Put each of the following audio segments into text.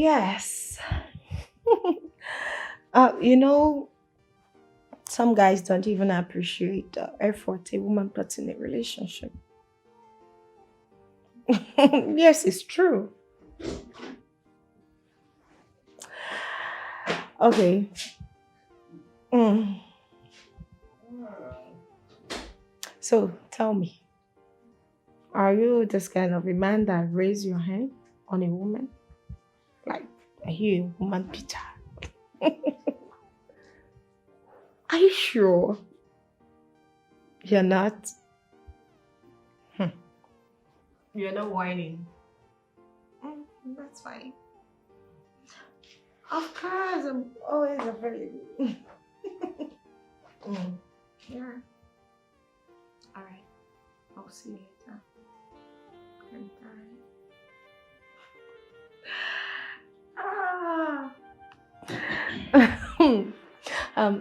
Yes. You know, some guys don't even appreciate the effort a woman puts in a relationship. Yes, it's true. Okay. Mm. So tell me, are you this kind of a man that raise your hand on a woman? Like, are you a woman beater? Are you sure you're not? Hmm. You're not whining. Mm, that's fine. Of course, I'm always available. Mm. Yeah. All right. I'll see you later. Bye.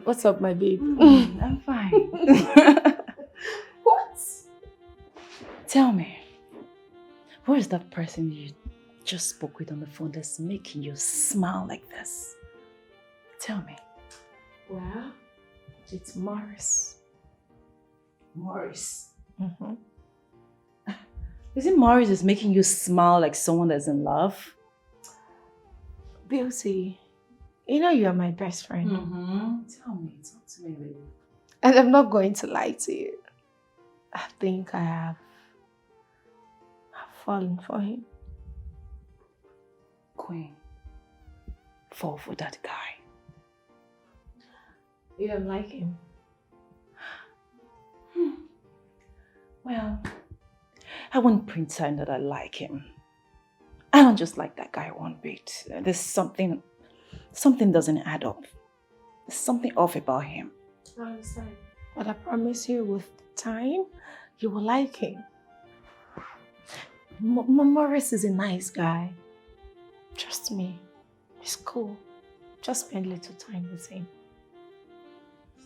What's up, my babe? I'm fine. What? Tell me, who is that person you just spoke with on the phone that's making you smile like this? Tell me. Well, it's Morris. Morris. Mm-hmm. Is it Morris is making you smile like someone that's in love? Beauty, you know you're my best friend. Tell me, talk to me, baby. And I'm not going to lie to you. I think I have fallen for him. Queen, fall for that guy. You don't like him? Well, I wouldn't pretend that I like him. I don't just like that guy one bit. There's something doesn't add up. There's something off about him. I understand. But I promise you, with time, you will like him. Morris is a nice guy. Trust me. He's cool. Just spend a little time with him.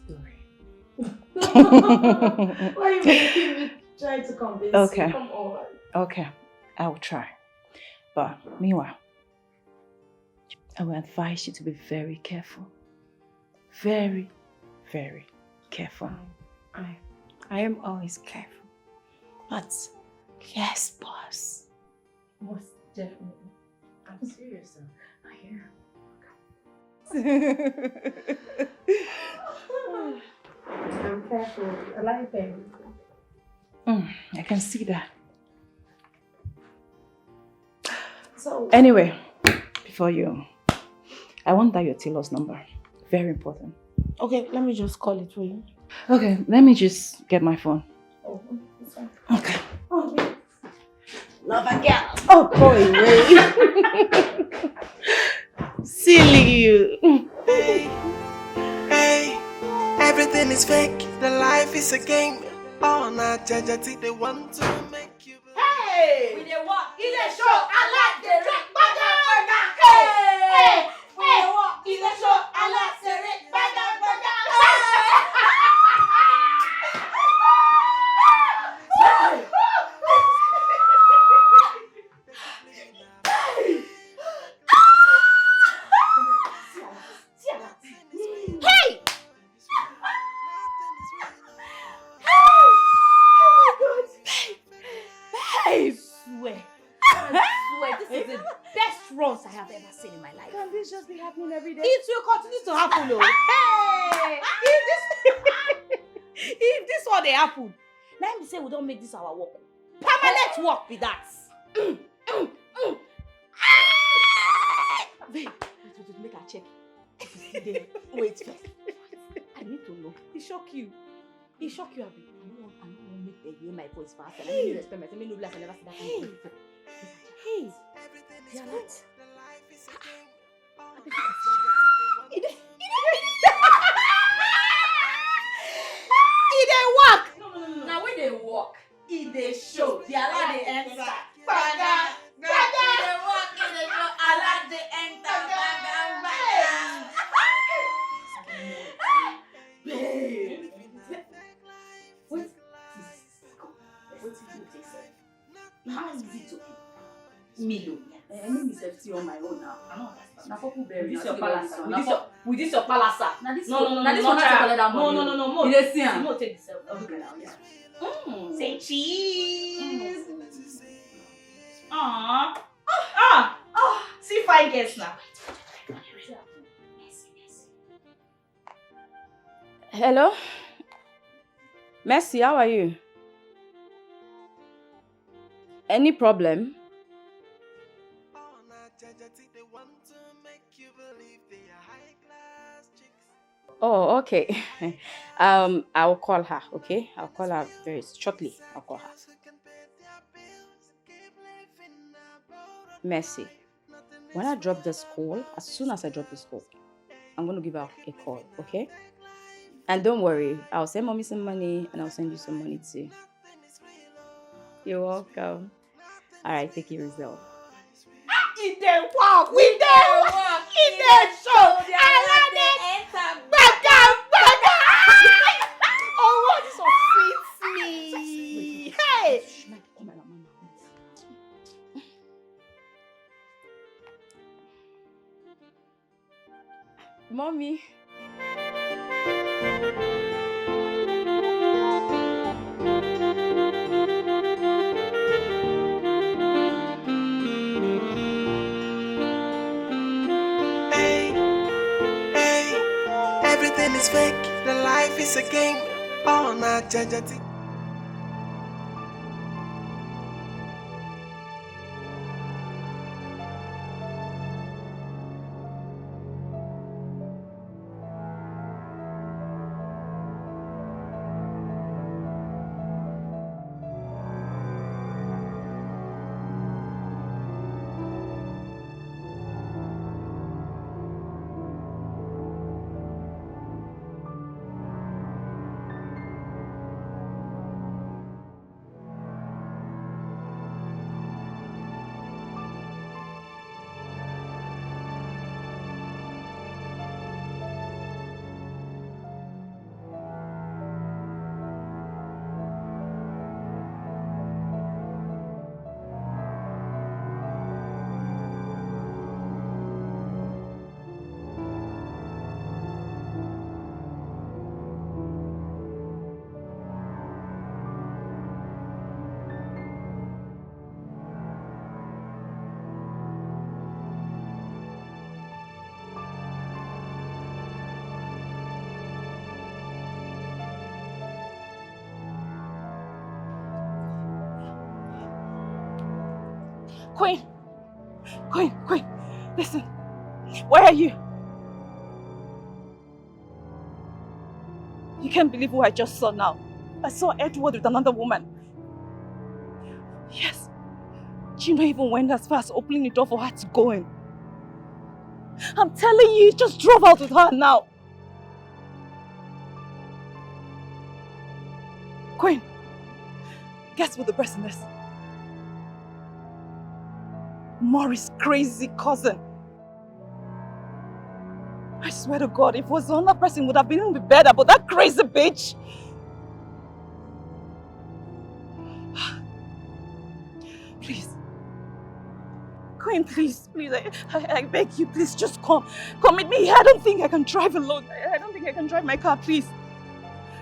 Story. Why are you making me try to convince Okay. you? Come on. Okay, I will try. But meanwhile, I will advise you to be very careful. Very, very careful. I am always careful. But yes, boss. Most definitely. I'm serious though. I hear. I'm careful. I like him. I can see that. So Anyway, before you, I want that your tailor's number. Very important. okay, let me just call it for you. Okay, let me just get my phone. Oh, it's fine. Okay. Oh, yeah. Love again. Oh, boy, wait. Silly you. Hey, hey, everything is fake. The life is a game. All night, judge, they want to make you believe. Hey! We dey walk in the show. I like the red burger. Hey! Hey! We dey walk in the show. I like the red burger. Hey! I swear, this is the best runs I have ever seen in my life. Can this just be happening every day? It will continue to happen, though. Hey! If this one they happen, now me say we don't make this our work. Permanent work be that. Wait, make a check. Wait first. I need to know. He shock you. He shock you, Abi. I don't want to make them hear my voice fast. And I need to respect myself. I no like I never see that kind of thing. Hey, you're not. It dey work. No. Now when they walk, it dey show. The alarm dey enter. Baga. It dey work. It dey show. Alarm dey enter. Baga. Babe. Wait. How is it okay? Me, I need me safety on my own now. I don't understand. Na couple berry. With this na your still palace. get With this your palace. Na this No, na this one try. to collect that money. No. You dey see am? Mo take the self. Okay, now, yeah. Say cheese. See fine guests now. Hello? Mercy, how are you? Any problem? Oh, okay. I'll call her, okay? I'll call her very shortly. I'll call her. Mercy, when I drop this call, as soon as I drop this call, I'm going to give her a call, okay? And don't worry, I'll send mommy some money and I'll send you some money too. You're welcome. All right, take care of yourself. In the walk, we there walk, in the show, I like it. Baga. Oh, what is so fits me? Hey. Mommy. Everything is fake, the life is a game. Oh, na jajati. Queen, listen. Where are you? You can't believe who I just saw now. I saw Edward with another woman. Yes. Gina even went as far as opening the door for her to go in. I'm telling you, he just drove out with her now. Queen, guess what the person is? Morris' crazy cousin. I swear to God, if it was another person, it would have been even better, but that crazy bitch. Please. Queen, please, I beg you, please, just come. Come with me. I don't think I can drive alone. I don't think I can drive my car, please.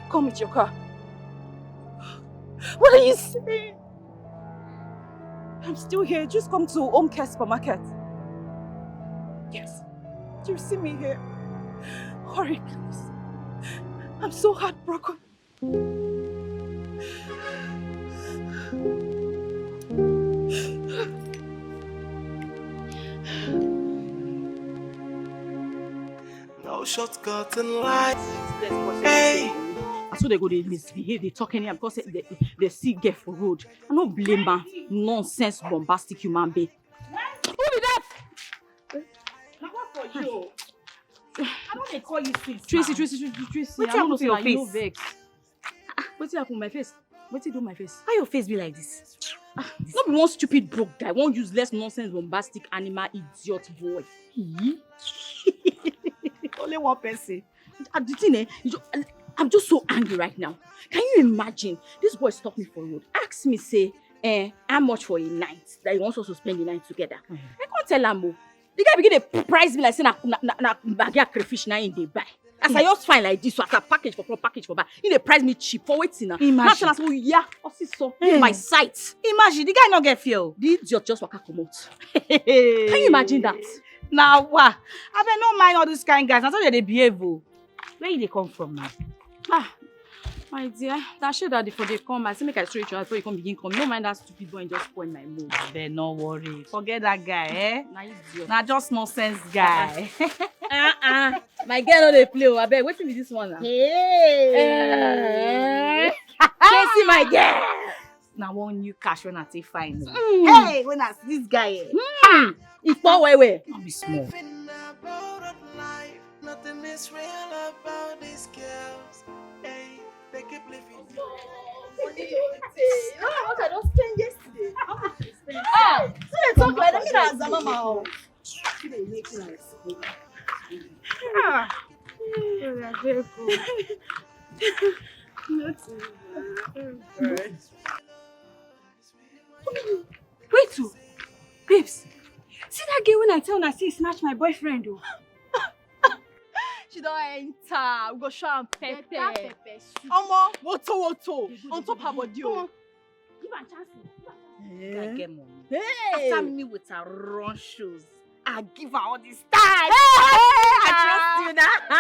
Come with your car. What are you saying? I'm still here. Just come to Home Care Supermarket. Yes. Do you see me here? Hurry, please. I'm so heartbroken. No shortcut in life. Hey. So they go, they misbehave, they talk anyhow because they see get for road. I don't blame her. Nonsense, bombastic human being. Who be that? Now what for you? I don't dey call you sis. Tracy. What I don't know happen to your say you no face? vex. What's happen my face? What's do my face? Why your face be like this? Not be one stupid broke guy, one useless nonsense bombastic animal idiot boy. Only one person. The thing, I'm just so angry right now. Can you imagine? This boy stopped me for road. Asked me, say, how much for a night that he wants us to spend the night together. I can't tell him. The guy begin to price me like say na bag crayfish na in dey buy. As I just find like this, so as a package for front, package for back, he dey price me cheap for waiting now. Imagine. Now tell yeah, so my sight. Imagine the guy not get feel. The idiot just waka comot. Can you imagine that? Now what? I bet no mind all these kind guys. That's how they behave. Where they come from now? My dear, that shit that before they come, I say make I show you before you come begin come. No mind that stupid boy and just spoil my mood. Then no worry. Forget that guy, eh? Nah, idiot. Nah, just nonsense guy. My girl no dey play. I beg, wetin be this one now? Hey. Chasing my girl. Now one new cash when I take fine. Hey, when I see this guy, It's not way. I'll be small. Nothing is real about these girls. Hey, they keep living. What I just spent yesterday. So they talk like that. Me na Mama. They make nice. Wait, babes. See that girl when I tell her say snatch my boyfriend though. She don't enter. We go show am pepper. Omo, Woto. On top her body. give her chance. That get money. Hey. After me with her run shoes, I give her all this time. I trust you now.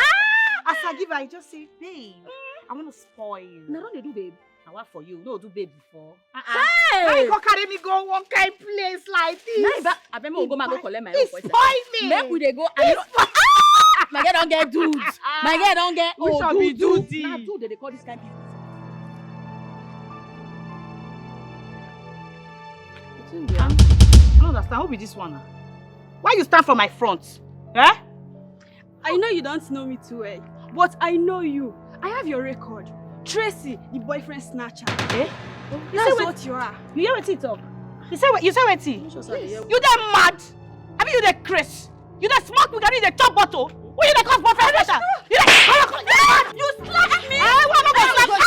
As I give her, I just say, babe, I want to spoil you. Now what they do, babe? I work for you. No, do babe before. Hey! Why you go carry me go one kind place like this? I bet me go collect my own He for spoil me. Make we dey go. My girl don't get dudes. My girl don't get. We shall be dudes. Now dude, they call this kind of business. I don't understand. Who be this one? Why you stand for my front? Eh? I know you don't know me too well, but I know you. I have your record. Tracy, the boyfriend snatcher. Eh? That's what you are. You hear what he talk? You say what? You dey mad? I mean you dey crazy? You dey smoke? We dey chop bottle? Who you dey cause boyfriend snatcher? You dey you slap me? I want to go slap her.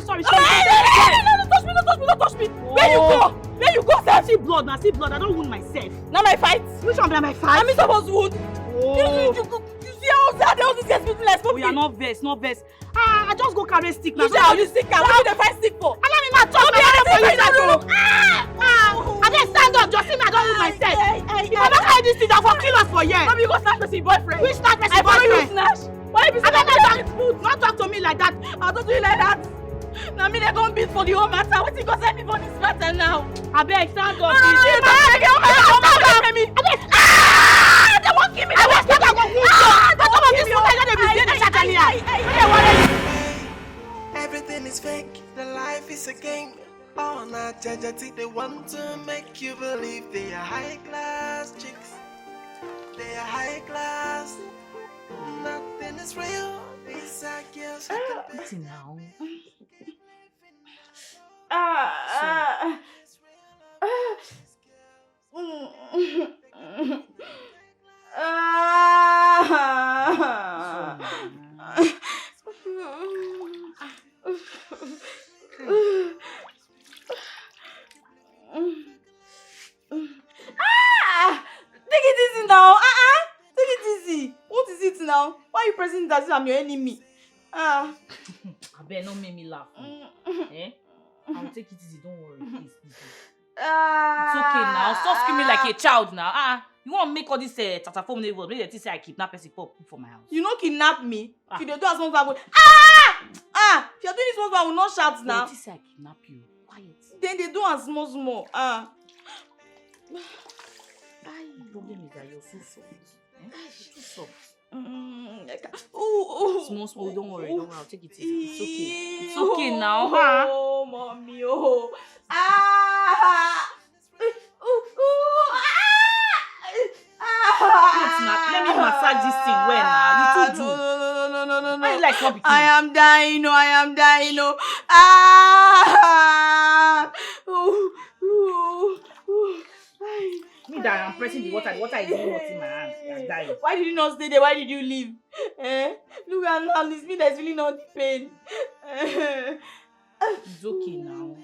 Sorry. Don't touch me. Where you go? I see blood. I don't wound myself. Now my fight. Which one be my fight? I'm supposed wound. Oh. You see how sad all these guys people like We are not vex. I just go carry stick now. You say how you stick? What do they fight stick for? Allow me my talk. I just stand up. Just see me. I don't wound myself. I don't carry this thing down for kill us for years. Maybe you go snatch person boyfriend. Which snatch person I follow you boyfriend? snatch. Why you be Not talk to me like that. I'll talk to you like that. Now me they gon' beat for the whole matter. What you go send me for this matter now? I beg, stand up. They won't give me. Everything is fake, the life is a game. Oh, not judge, they want to make you believe they are high class chicks. They are high class. Nothing is real. These are girls. Now. Take it easy now. Take it easy. What is it now? Why you pressing it as if I'm your enemy. I better not make me laugh. Eh? I'll take it easy, don't worry. Please. It's okay now. Stop screaming like a child now. You want to make all this tatafom neighbors? Maybe they say I kidnap person for my house. You know kidnap me? If you dey do as one I go, if you're doing this one I will not shout now. They say I kidnap you. Quiet. Then they do as small. The problem is that you're so soft. You're too soft. Small, don't worry, I'll take it easy. It's okay. It's okay now, huh? Oh, mommy, Let me massage this thing well now. You too do. No. Why you like not I am dying, Me that I'm pressing the water. The water is even hot in my hands. I'm dying. Why did you not stay there? Why did you leave? Look at now, it's me that's really not the pain. It's okay now.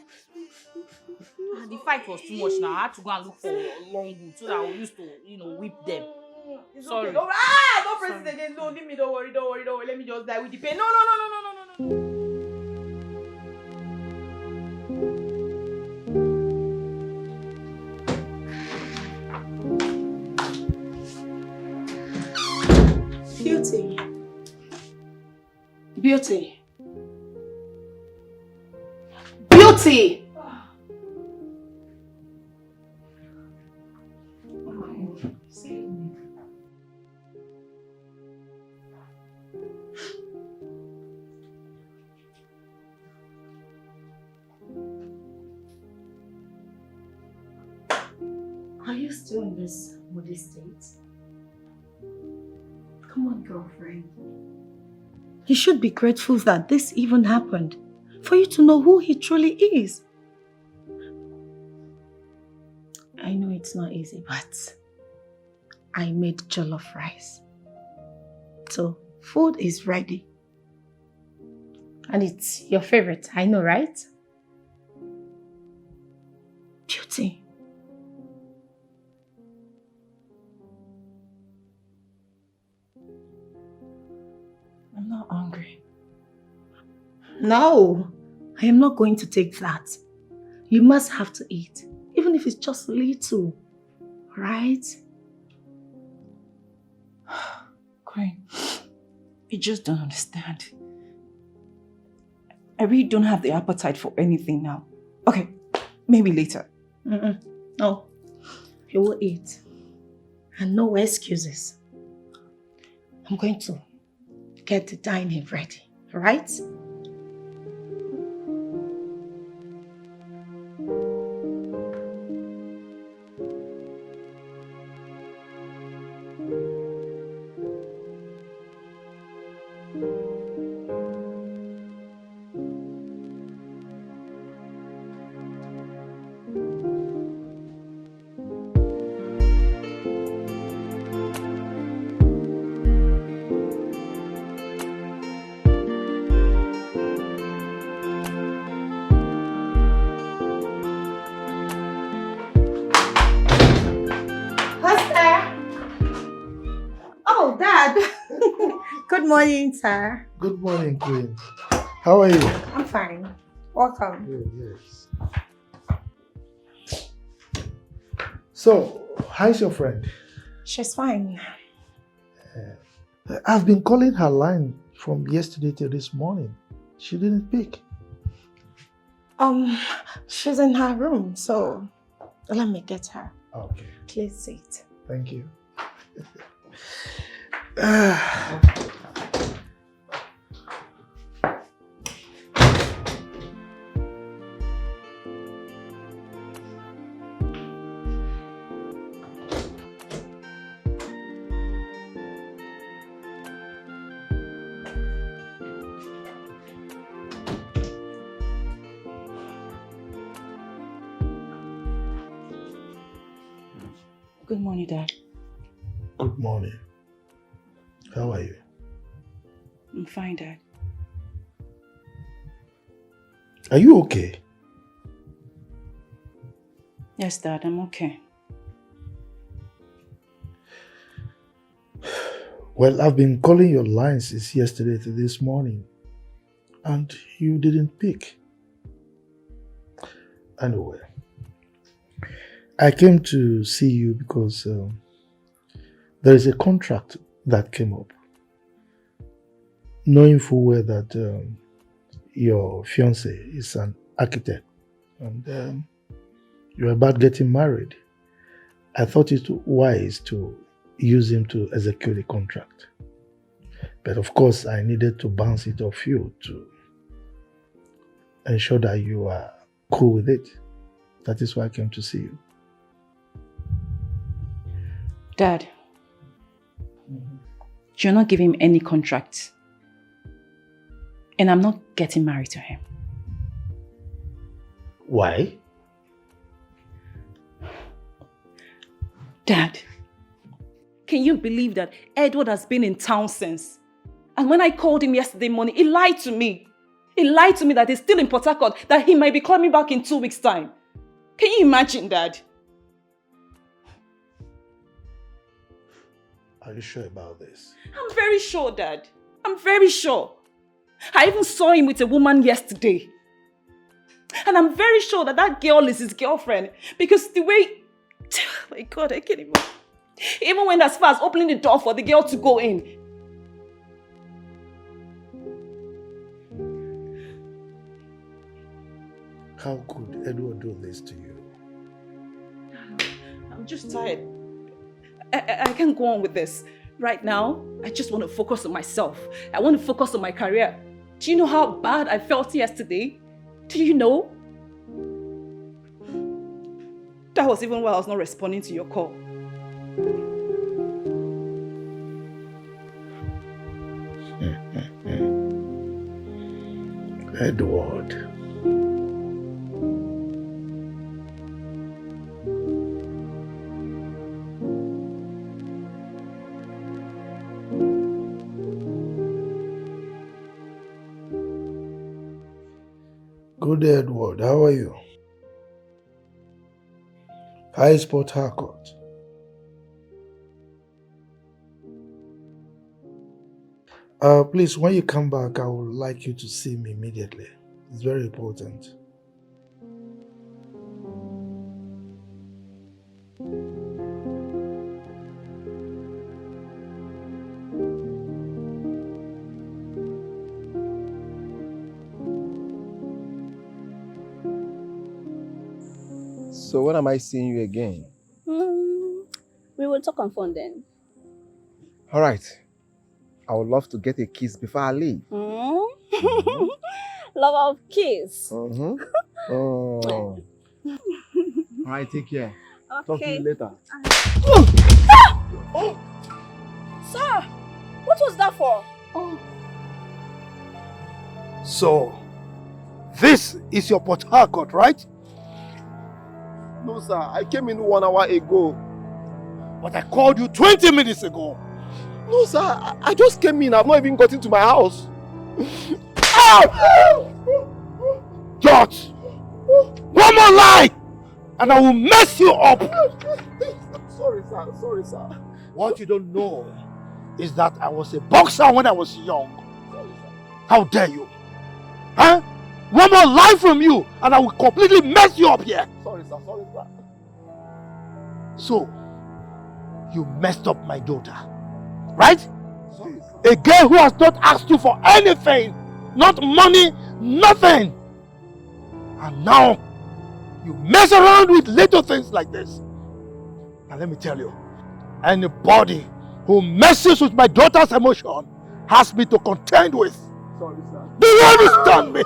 The fight was too much now. I had to go and look for long wood so that I used to, whip them. It's Sorry. Okay. Don't press it again. No, leave me. Don't worry. Let me just die with the pain. No. Beauty! Are you still in this moody state? Come on, girlfriend. You should be grateful that this even happened. For you to know who he truly is. I know it's not easy, but I made jollof rice. So, food is ready. And it's your favorite, I know, right? Beauty. I'm not hungry. No, I am not going to take that. You must have to eat, even if it's just a little, right? Queen, you just don't understand. I really don't have the appetite for anything now. Okay, maybe later. No, you will eat. And no excuses. I'm going to get the dining ready, right? Good morning, sir. Good morning, Queen. How are you? I'm fine. Welcome. Good, yes. So, how's your friend? She's fine. I've been calling her line from yesterday till this morning. She didn't pick. She's in her room, so let me get her. Okay. Please sit. Thank you. Good morning, Dad. Good morning. How are you? I'm fine, Dad. Are you okay? Yes, Dad, I'm okay. Well, I've been calling your line since yesterday to this morning, and you didn't pick. Anyway, I came to see you because there is a contract that came up. Knowing full well that your fiancé is an architect and you're about getting married, I thought it wise to use him to execute the contract. But of course, I needed to bounce it off you to ensure that you are cool with it. That is why I came to see you. Dad, you're not giving him any contract. And I'm not getting married to him. Why? Dad, can you believe that Edward has been in town since? And when I called him yesterday morning, he lied to me. He lied to me that he's still in Port Harcourt, that he might be coming back in 2 weeks' time. Can you imagine, Dad? Are you sure about this? I'm very sure, Dad. I'm very sure. I even saw him with a woman yesterday. And I'm very sure that that girl is his girlfriend. Because the way... Oh my God, I can't even... He even went as far as opening the door for the girl to go in. How could Edward do this to you? I'm just tired. I can't go on with this. Right now, I just want to focus on myself. I want to focus on my career. Do you know how bad I felt yesterday? Do you know? That was even why I was not responding to your call. Edward. Good day, Edward. How are you? How is Port Harcourt? Please, when you come back, I would like you to see me immediately. It's very important. So when am I seeing you again? We will talk on phone then. All right. I would love to get a kiss before I leave. Love of kiss. All right, take care. Okay. Talk to you later. Sir, what was that for? So, this is your Port Harcourt, right? No, sir. I came in 1 hour ago. But I called you 20 minutes ago. No, sir. I just came in. I've not even got into my house. George! One more lie! And I will mess you up! Sorry, sir. Sorry, sir. What you don't know is that I was a boxer when I was young. Sorry, sir. How dare you? Huh? One more lie from you and I will completely mess you up here. Sorry, sir. Sorry, sir. So, you messed up my daughter, right? Sorry, sir. A girl who has not asked you for anything, not money, nothing. And now, you mess around with little things like this. Now let me tell you, anybody who messes with my daughter's emotion has me to contend with. Sorry, sir. Do you understand me?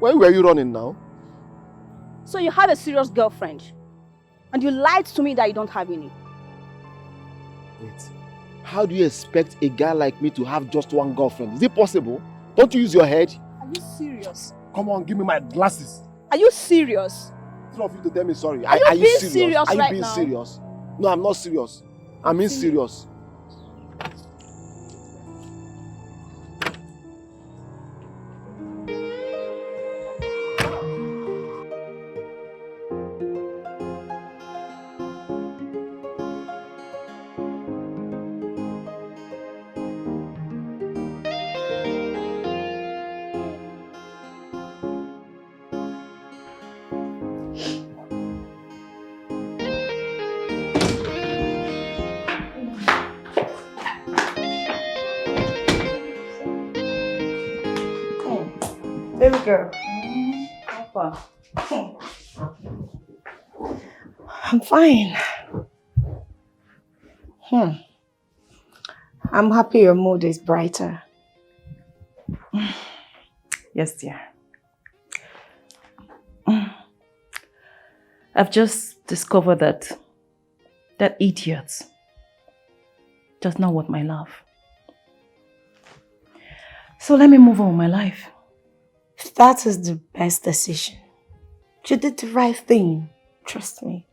Where were you running now? So you have a serious girlfriend and you lied to me that you don't have any. Wait. How do you expect a guy like me to have just one girlfriend? Is it possible? Don't you use your head? Are you serious? Come on, give me my glasses. Are you serious? Instead of you to tell me sorry. Are you being serious Are you right being now? serious? No, I'm not serious. I'm being serious. Baby girl. I'm fine. I'm happy your mood is brighter. Yes, dear. I've just discovered that idiot does not want my love. So let me move on with my life. That is the best decision. You did the right thing. Trust me.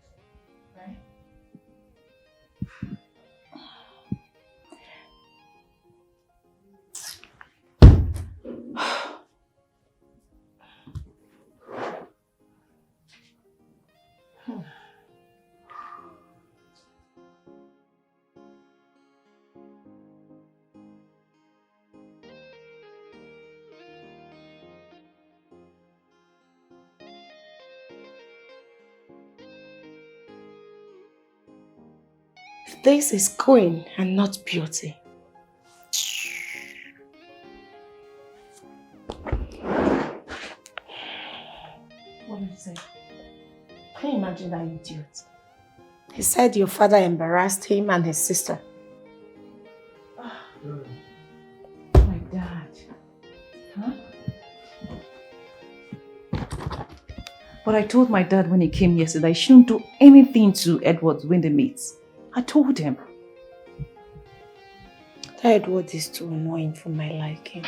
This is queen and not beauty. What did he say? Can you imagine that idiot? He said your father embarrassed him and his sister. My dad. Huh? But I told my dad when he came yesterday I shouldn't do anything to Edward when they meet. I told him. That Edward is too annoying for my liking.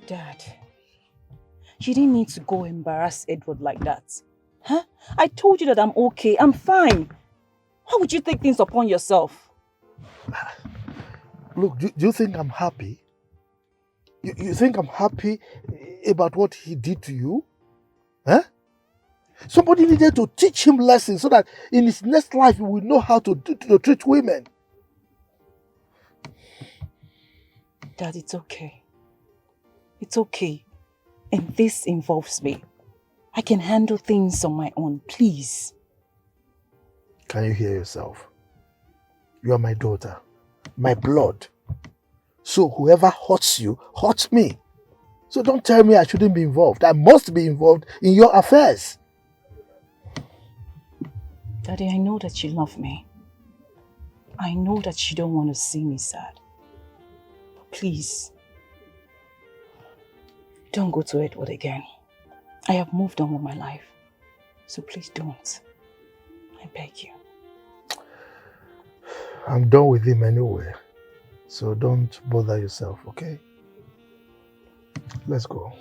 Dad, you didn't need to go embarrass Edward like that. Huh? I told you that I'm okay, I'm fine. Why would you take things upon yourself? Look, do you think I'm happy? You think I'm happy about what he did to you? Huh? Somebody needed to teach him lessons so that in his next life he will know how to treat women. Dad, it's okay. It's okay. And this involves me. I can handle things on my own, please. Can you hear yourself? You are my daughter, my blood. So whoever hurts you, hurts me. So don't tell me I shouldn't be involved. I must be involved in your affairs. Daddy, I know that you love me. I know that you don't want to see me sad. But please, don't go to Edward again. I have moved on with my life. So please don't. I beg you. I'm done with him anyway. So don't bother yourself, okay? Let's go.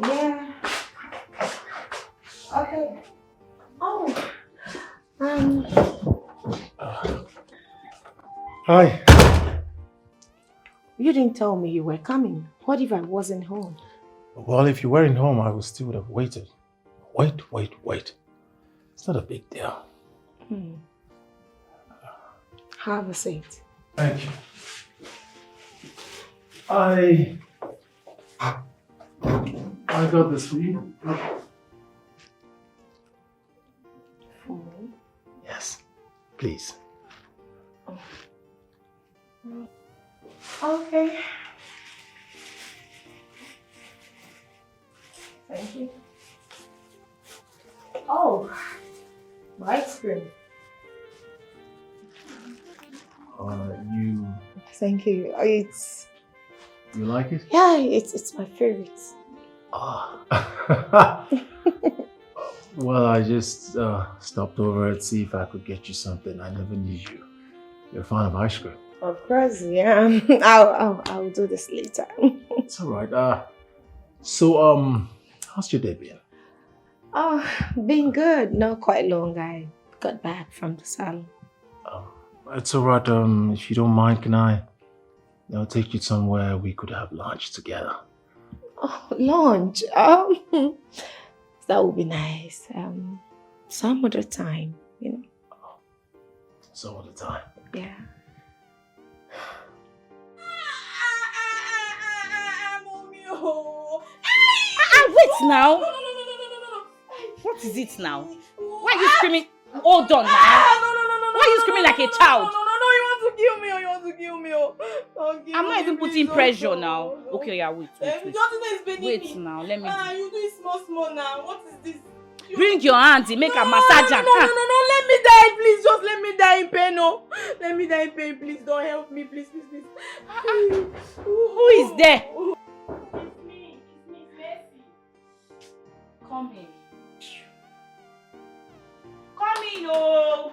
Yeah. Okay. Oh. Hi. You didn't tell me you were coming. What if I wasn't home? Well, if you weren't home, I still would have waited. Wait. It's not a big deal. Have a seat. Thank you. I got this for you. For me? Yes, please. Okay. Thank you. Oh, my ice cream. You Thank you. like it? Yeah, it's my favorite. Ah. Well, I just stopped over to see if I could get you something. I never knew you. You're fond of ice cream. Of course, yeah. I'll do this later. It's all right. So, how's your day been? Oh, been good. Not quite long. I got back from the salon. It's all right. If you don't mind, can I'll take you somewhere we could have lunch together. Oh, lunch. That would be nice. Some other time, you know. Some other time. Yeah. Wait now. No. What is it now? Why are you screaming? Hold on now. Why are you screaming like a child? No, you want to kill me or you want to kill me? I'm not even putting pressure now. Okay, yeah, wait. Wait now, let me you do it small now. What is this? bring your hands and make a massage. No, let me die, please. Just let me die in pain, no. Let me die in pain, please. Don't help me, please. Who is there? It's me, Mercy. Come in. Come in, oh.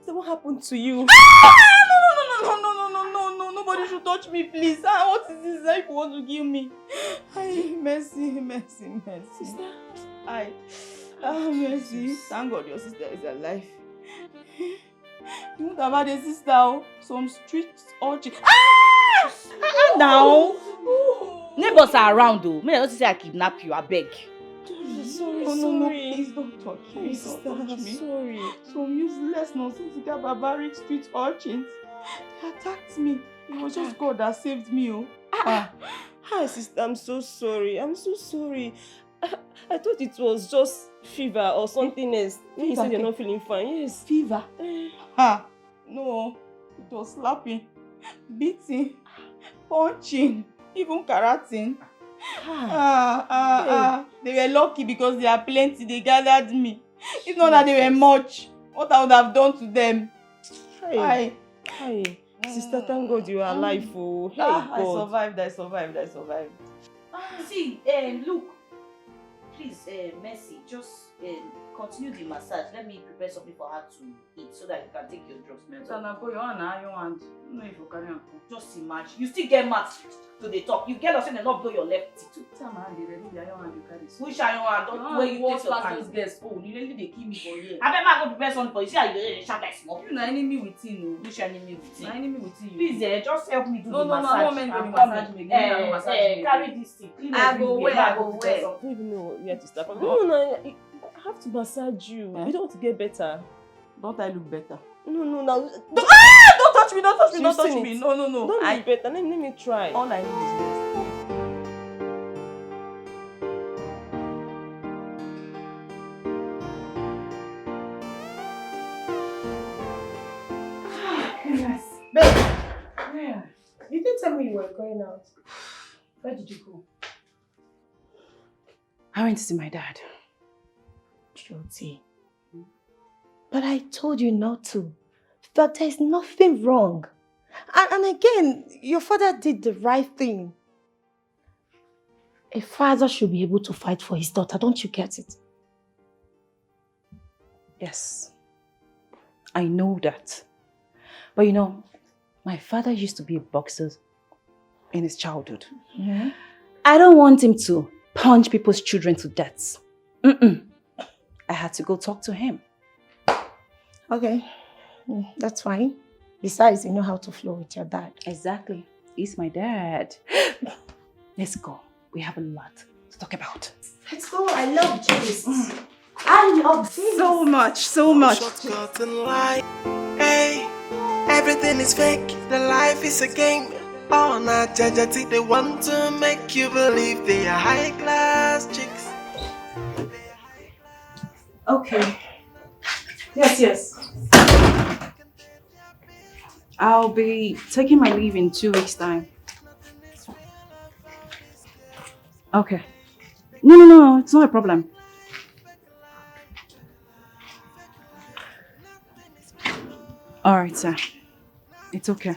So what happened to you? No, nobody should touch me, please. What is this? Like, you want to kill me? Mercy. Sister. Mercy. Thank God your sister is alive. You would have had a sister, some street urchin. Now. Neighbors are around, though. May I not say I kidnap you, I beg. Sorry. Please don't touch me. Sorry. Some useless, nonsensical, barbaric street urchins. They attacked me. It was just God that saved me. Hi, sister. I'm so sorry. I thought it was just fever or something else. You said you're not feeling fine. Yes. Fever? No. It was slapping, beating, punching, even karating. They were lucky because they are plenty. They gathered me. If not that they were much, what I would have done to them. Hi. Sister, thank God you are alive. Oh. Hey, God. I survived. See, look. Please, Mercy, just continue the massage. Let me prepare something for her to eat so that you can take your drugs. Just imagine. You still get mad to the top. You get lost and not blow your left teeth too. Which are your hand? Don't where you take your time. Oh, you really they kill me for here. I better go prepare something for you. See how you shout like small. You know enemy within you. Which enemy within? Enemy within you. Please, just help me do the massage. No, I won't make you massage me. Carry this thing. Clean I go where? I don't even know where to start. No, I have to massage you. You don't want to get better. Don't I look better? No, now. Don't touch me. No. Don't look better. Let me try. All I need is rest. Babe, you didn't tell me you were going out. Where did you go? I went to see my dad. Guilty. But I told you not to. That there's nothing wrong. And again, your father did the right thing. A father should be able to fight for his daughter. Don't you get it? Yes, I know that. But you know, my father used to be a boxer in his childhood. Yeah. I don't want him to punch people's children to death. I had to go talk to him. Okay, that's fine. Besides, you know how to flow with your dad. Exactly. He's my dad. Let's go. We have a lot to talk about. Let's go. I love this. I love this. So much. Shortcut in life. Hey, everything is fake. The life is a game. Oh, not judge. They want to make you believe they are high class chicks. Okay. Yes. I'll be taking my leave in 2 weeks' time. Okay. No, it's not a problem. All right, sir. It's okay.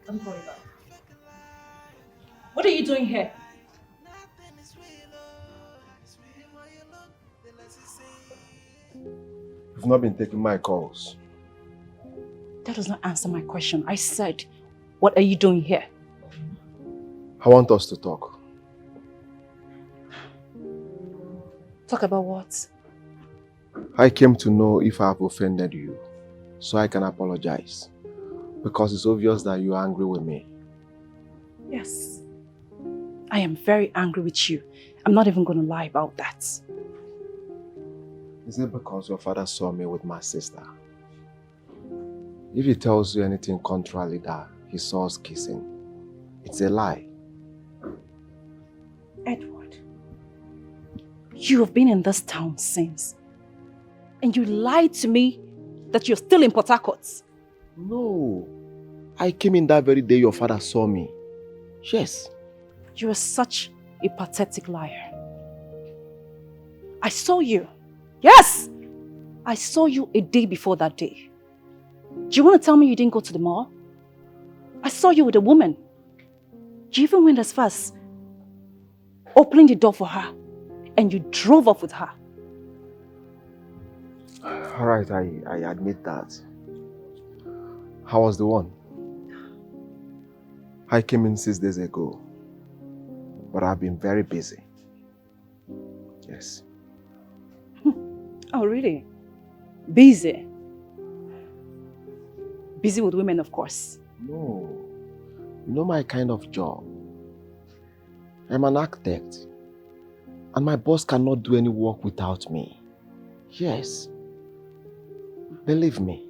I'm going back. What are you doing here? You've not been taking my calls. That does not answer my question. I said, what are you doing here? I want us to talk. Talk about what? I came to know if I have offended you, so I can apologize. Because it's obvious that you are angry with me. Yes. I am very angry with you. I'm not even going to lie about that. Is it because your father saw me with my sister? If he tells you anything contrary that he saw us kissing, it's a lie. Edward, you have been in this town since. And you lied to me that you're still in Port Harcourt. No. I came in that very day your father saw me. Yes. You are such a pathetic liar. I saw you. Yes! I saw you a day before that day. Do you want to tell me you didn't go to the mall? I saw you with a woman. You even went as far as opening the door for her and you drove off with her. Alright, I admit that. I was the one. I came in 6 days ago, but I've been very busy. Yes. Oh, really? Busy? Busy with women, of course. No. You know my kind of job. I'm an architect. And my boss cannot do any work without me. Yes. Believe me.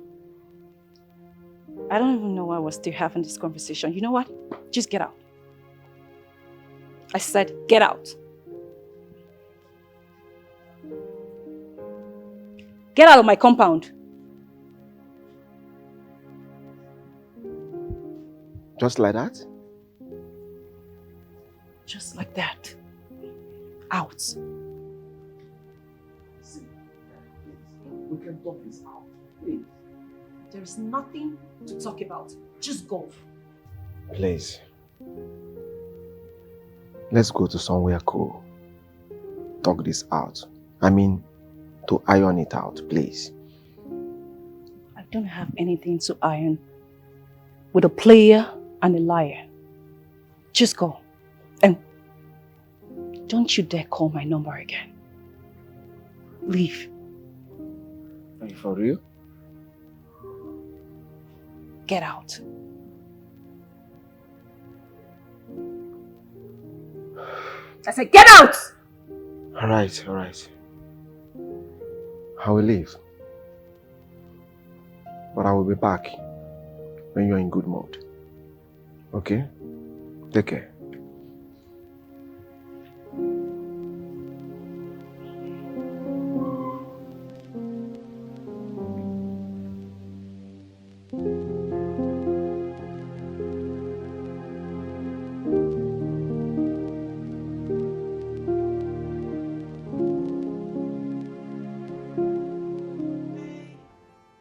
I don't even know why we're still having this conversation. You know what? Just get out. I said, get out. Get out of my compound. Just like that? Just like that. Out. We can talk this out, please. There is nothing to talk about. Just go. Please. Let's go to somewhere cool. Talk this out. I mean, to iron it out, please. I don't have anything to iron with a player and a liar. Just go. And don't you dare call my number again. Leave. Are you for real? Get out. I said, get out! Alright. I will leave. But I will be back when you're in good mood. Okay? Take care.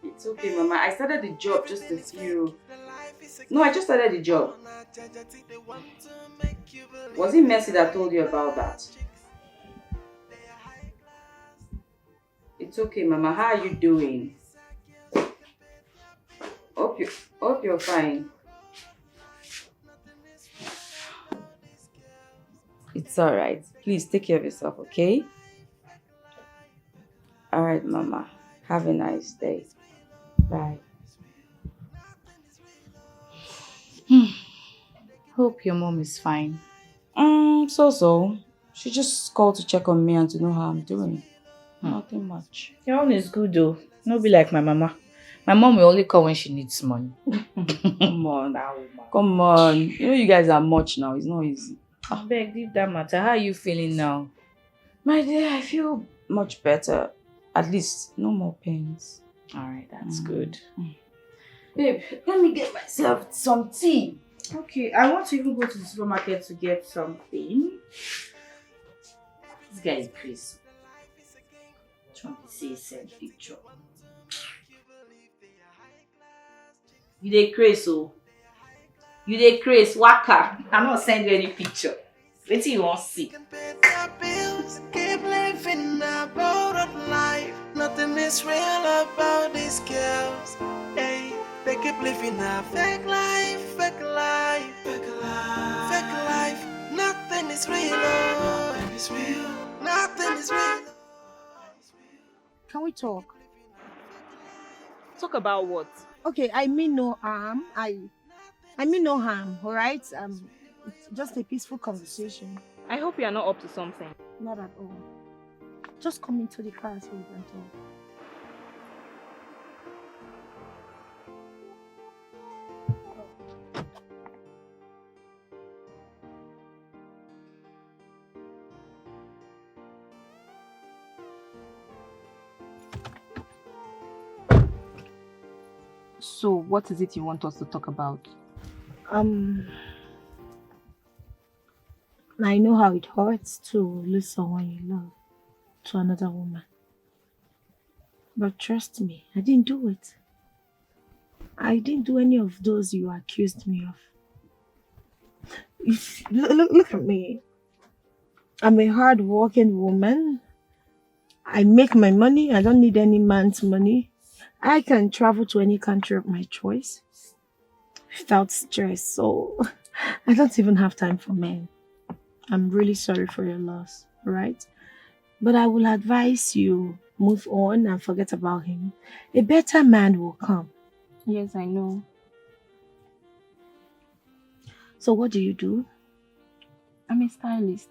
It's okay, Mama. I started the job just a few... No, I just started the job. Was it Mercy that told you about that? It's okay, Mama. How are you doing? Hope you're fine. It's alright. Please take care of yourself, okay? Alright, Mama. Have a nice day. Bye. Hope your mom is fine. So. She just called to check on me and to know how I'm doing. Nothing much. Your mom is good though. No be like my mama. My mom will only call when she needs money. Come on now, woman. Come on. You know you guys are much now. It's not easy. I beg, leave that matter. How are you feeling now? My dear, I feel much better. At least no more pains. Alright, that's good. Babe, let me get myself some tea. Okay, I want to even go to the supermarket to get something. This guy is crazy. Trying to see send picture. You dey crazy, so You dey craze, waka. I'm not send you any picture. Wetin you wan see? Bills, keep living a borrowed life. Nothing is real about these girls. Hey, they keep living a fake life, fake life, fake life, fake life. Nothing is real. Nothing is real. Nothing is real. Can we talk? Talk about what? Okay, I mean no harm. I mean no harm, alright? It's just a peaceful conversation. I hope you are not up to something. Not at all. Just come into the car so we can talk. So, what is it you want us to talk about? I know how it hurts to lose someone you love to another woman. But trust me, I didn't do it. I didn't do any of those you accused me of. Look at me. I'm a hard-working woman. I make my money. I don't need any man's money. I can travel to any country of my choice without stress. So I don't even have time for men. I'm really sorry for your loss, right? But I will advise you move on and forget about him. A better man will come. Yes, I know. So what do you do? I'm a stylist,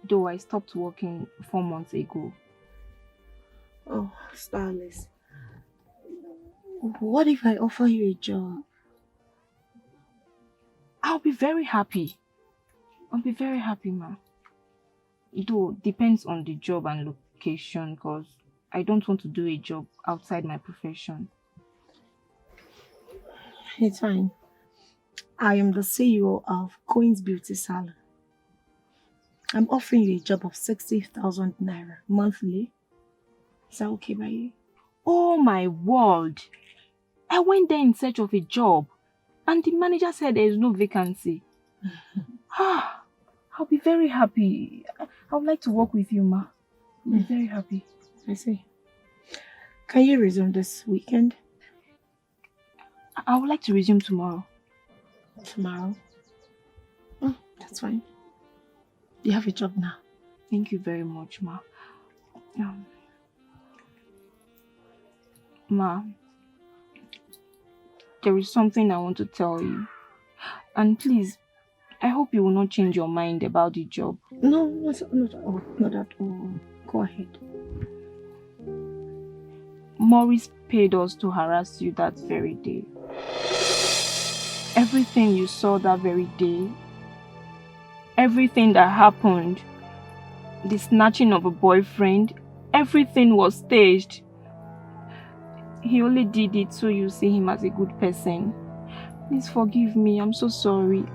though I stopped working 4 months ago. Oh, stylist. What if I offer you a job? I'll be very happy. I'll be very happy, ma. Though, depends on the job and location, because I don't want to do a job outside my profession. It's fine. I am the CEO of Queen's Beauty Salon. I'm offering you a job of 60,000 naira monthly. Is that okay by you? Oh my word! I went there in search of a job, and the manager said there is no vacancy. I'll be very happy. I would like to work with you, ma. I'll be very happy. I see. Can you resume this weekend? I would like to resume tomorrow. Tomorrow? Oh, that's fine. You have a job now. Thank you very much, ma. Ma, there is something I want to tell you. And please, I hope you will not change your mind about the job. No, not at all. Not at all. Go ahead. Morris paid us to harass you that very day. Everything you saw that very day, everything that happened, the snatching of a boyfriend, everything was staged. He only did it so you see him as a good person. Please forgive me, I'm so sorry.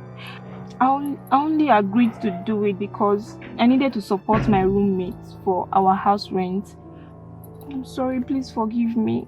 I only agreed to do it because I needed to support my roommates for our house rent. I'm sorry, please forgive me.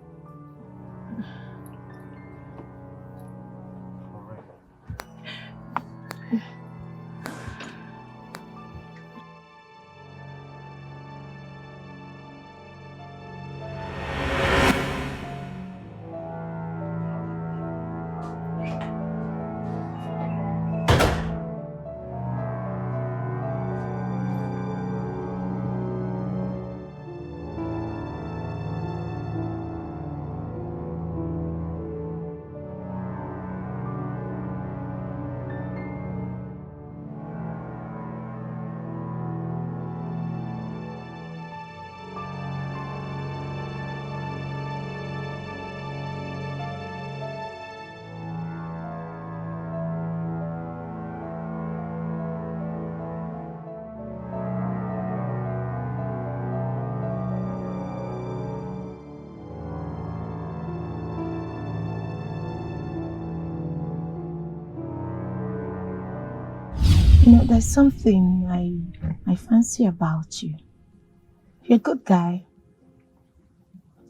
You know, there's something I fancy about you. You're a good guy.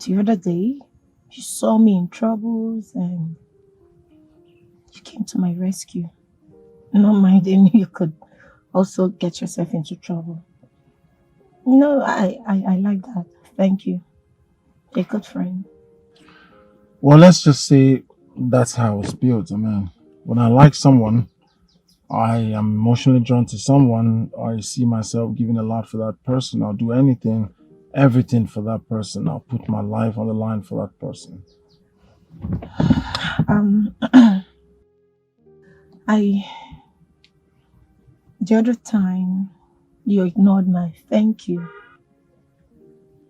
The other day, you saw me in troubles and you came to my rescue. Not minding you could also get yourself into trouble. No, I like that. Thank you. A good friend. Well, let's just say that's how it's built. I mean, when I like someone, I am emotionally drawn to someone, I see myself giving a lot for that person. I'll do anything, everything for that person. I'll put my life on the line for that person. The other time you ignored my thank you.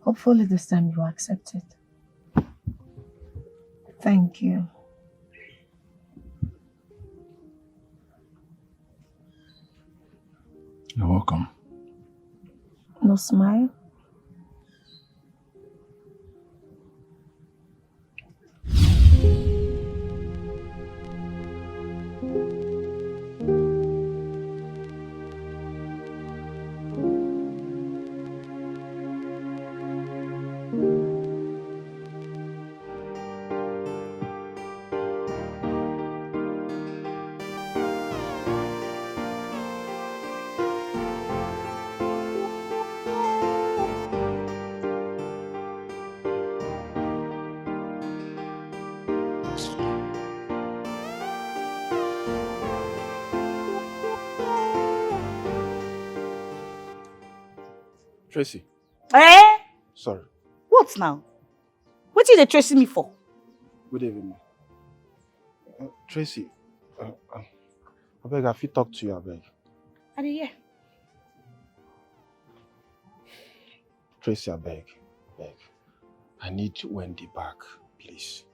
Hopefully this time you accept it. Thank you. You're welcome. No smile? Tracy. Eh? Sorry. What now? What are they tracing me for? Good evening. Tracy, I beg, I fit talk to you, I beg. Are you here? Tracy, I beg. I need Wendy back, please.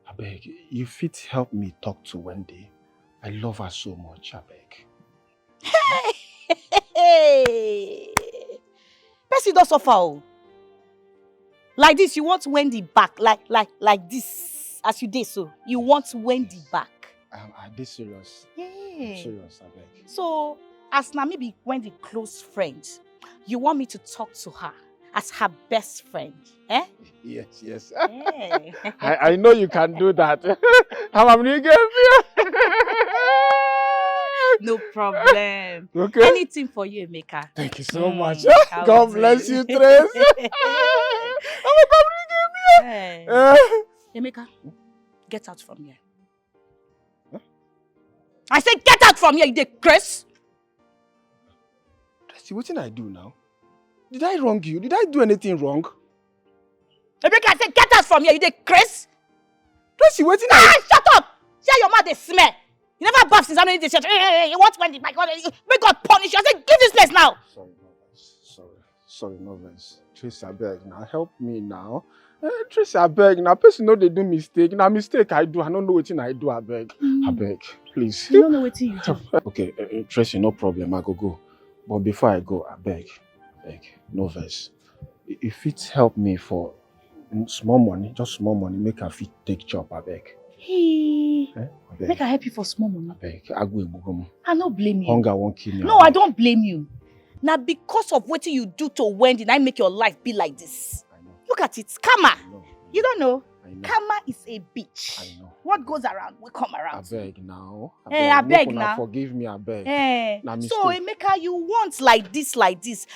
I beg, you fit help me talk to Wendy. I love her so much, I beg. Hey! Percy don't suffer. Like this, you want Wendy back. Like this. As you did so. You want Wendy back. I did serious. Yeah. I'm serious, I beg. So, as now maybe Wendy close friend, you want me to talk to her as her best friend, eh? Yes. Yeah. I know you can do that. No problem. Okay. Anything for you, Emeka. Thank you so much. I God will bless do. you, Tracy. Hey. Emeka, get out from here. Huh? I said get out from here, you Chris. Tracy, what did I do now? Did I wrong you? Did I do anything wrong? Emeka, I said get out from here, you Chris. Tracy, what did I... Shut up! See your mouth, they smell. You never bath since how many days? You want Wendy? My God, may God punish you. I said, give this place now. Sorry, no offense. Tracy, I beg now. Help me now. Tracy, I beg now. Person know they do mistake. Now mistake I do. I don't know what I do. I beg. I beg, please. You don't know what you do. Okay, Tracy, no problem. I go. But before I go, I beg. No offense. If it help me for small money, just small money, make a fit take job. I beg. Hey, make I help you for small money. I don't blame you. Hunger won't kill me. No, I don't blame you. Now because of what you do to Wendy, I make your life be like this. Look at it, karma. You don't know. Karma is a bitch. I know. What goes around will come around. I beg now. I beg now. Forgive me, I beg. So Emeka, you want like this.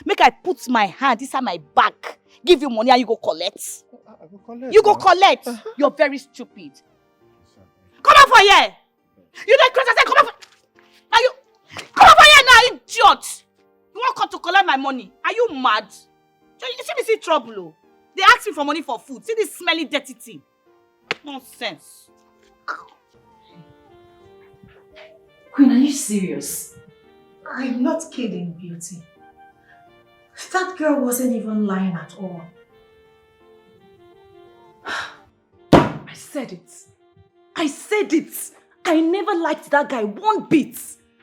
Make I put my hand inside my back, give you money and you go collect. I go collect. You go collect. You're very stupid. Come on for here! You don't crazy, I said come on for... Come on for here now, idiot! You won't come to collect my money. Are you mad? You see me see trouble, oh. They ask me for money for food. See this smelly dirty thing. Nonsense. Queen, are you serious? I'm not kidding, Beauty. That girl wasn't even lying at all. I said it. I never liked that guy one bit.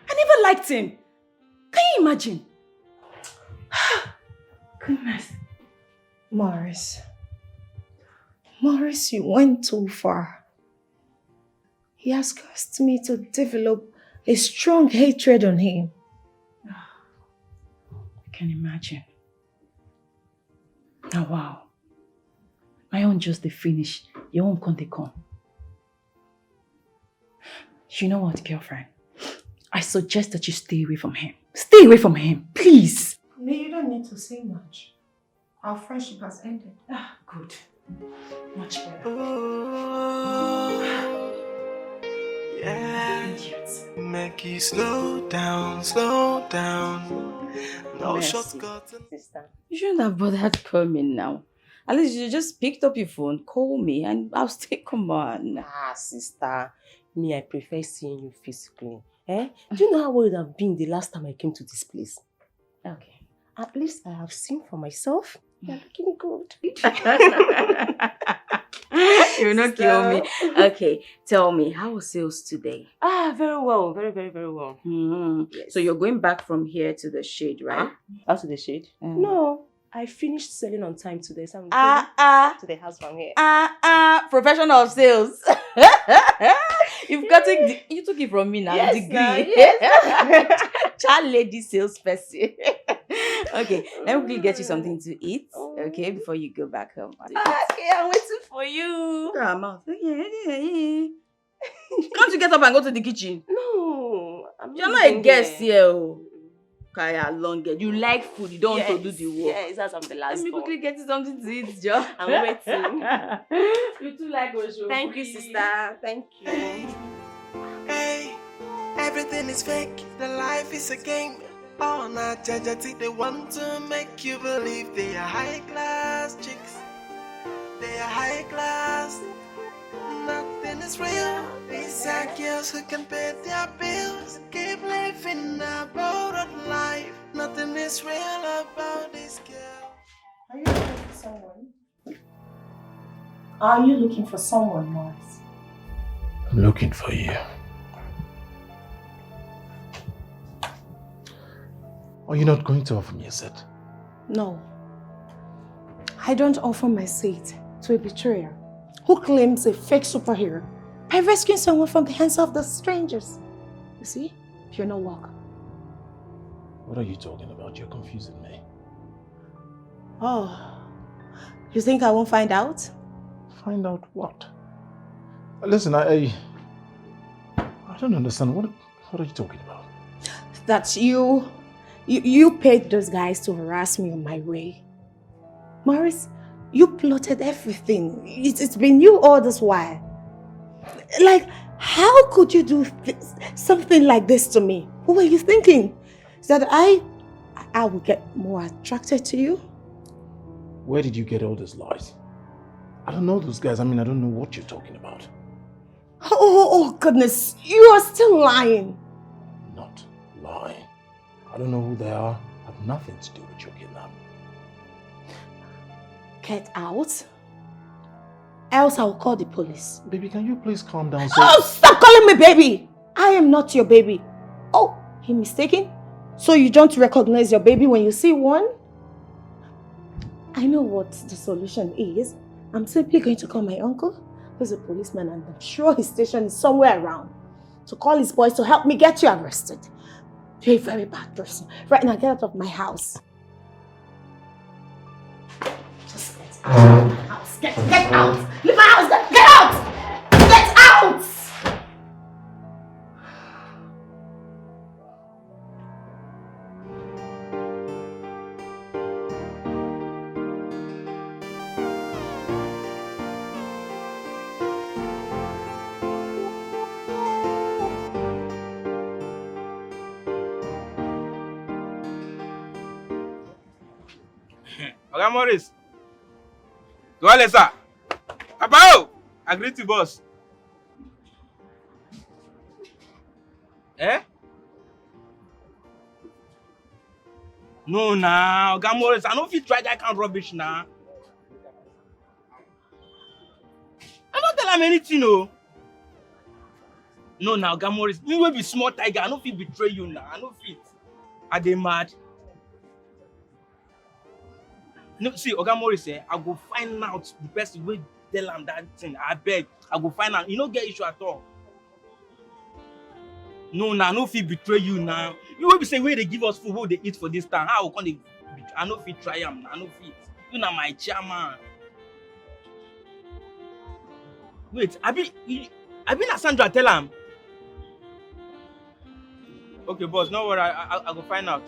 I never liked him. Can you imagine? Goodness. Morris, you went too far. He has caused me to develop a strong hatred on him. I can imagine. Now, wow. My own just the finish. Your own can't come. You know what, girlfriend? I suggest that you stay away from him. Stay away from him, please. No, you don't need to say much. Our friendship has ended. Ah, good. Much better. Yeah. Idiots. Make you slow down, slow down. No Mercy. shortcuts. Sister, you shouldn't have bothered calling now. At least you just picked up your phone, call me, and I'll stay. Come on. Ah, sister. Me, I prefer seeing you physically. Eh? Do you know how would have been the last time I came to this place? Okay. At least I have seen for myself. You're looking good. You'll not kill me. Okay, tell me, how was sales today? Ah, very well. Very, very, very well. Yes. So you're going back from here to the shade, right? Out to the shade? No. I finished selling on time today, so I'm going to the house from here. Professional sales. You've got it. You took it from me now. Yes, Degree. yes. Child lady sales person. Okay, let me quickly get you something to eat. Okay, before you go back home. Okay, I'm waiting for you. Can't you get up and go to the kitchen? No, You're not a guest here. Kaya, longer. You like food. You don't want to do the work. Yes, that's the last Let me one. quickly get you something to eat, Joe. I'm waiting. You too like Osho. Thank you, sister. Thank you. Hey, everything is fake. The life is a game. Oh, not judge. They want to make you believe they are high class chicks. They are high class. Nothing is real. These are girls who can pay their bills. Keep living a borrowed life. Nothing is real about this girl. Are you looking for someone? Are you looking for someone, Morris? I'm looking for you. Are you not going to offer me a seat? No. I don't offer my seat to a betrayer who claims a fake superhero by rescuing someone from the hands of the strangers. You see, you're not welcome. What are you talking about? You're confusing me. Oh, you think I won't find out? Find out what? Listen, I don't understand. What are you talking about? That you paid those guys to harass me on my way. Morris, you plotted everything. It's been you all this while. Like, how could you do something like this to me? What were you thinking? That I would get more attracted to you? Where did you get all these lies? I don't know those guys. I mean, I don't know what you're talking about. Oh goodness, you are still lying. Not lying. I don't know who they are. I have nothing to do with your kidnapping. Get out. Else I'll call the police. Baby, can you please calm down? Oh, stop calling me baby! I am not your baby. Oh, he mistaken? So you don't recognize your baby when you see one? I know what the solution is. I'm simply going to call my uncle, who's a policeman, and I'm sure his station is somewhere around, to call his boys to help me get you arrested. You're a very bad person. Right now, get out of my house. Just get out of my house. Get out! Leave my house! Get out! Get out! Oga Morris. Go on, sir. Papa, agree to boss. Eh? No, nah. Oga Morris, I don't fit try that kind of rubbish now. I don't tell him anything, no. No, now, Oga Morris, me will be small tiger. I don't fit betray you now. I don't fit. Are they mad? No, see, Oga Morris, I go find out the person will tell him that thing. I beg, I go find out. You don't get issue at all. No, nah, no fit betray you now. You will be saying where they give us food, what they eat for this time. How can they? I no fit try am. I no fit. You na my chairman. Wait, I be na Sandra tell him. Okay, boss, no worry. I go find out.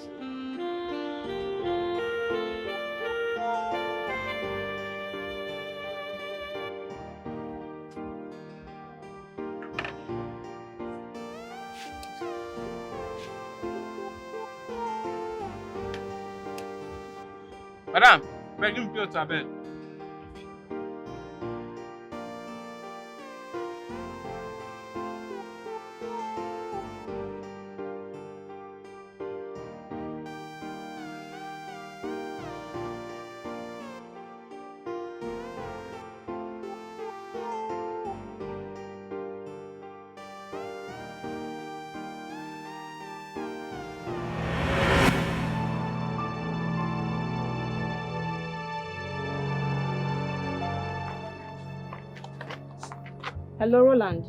Madam, give me pure tablet. Hello, Roland.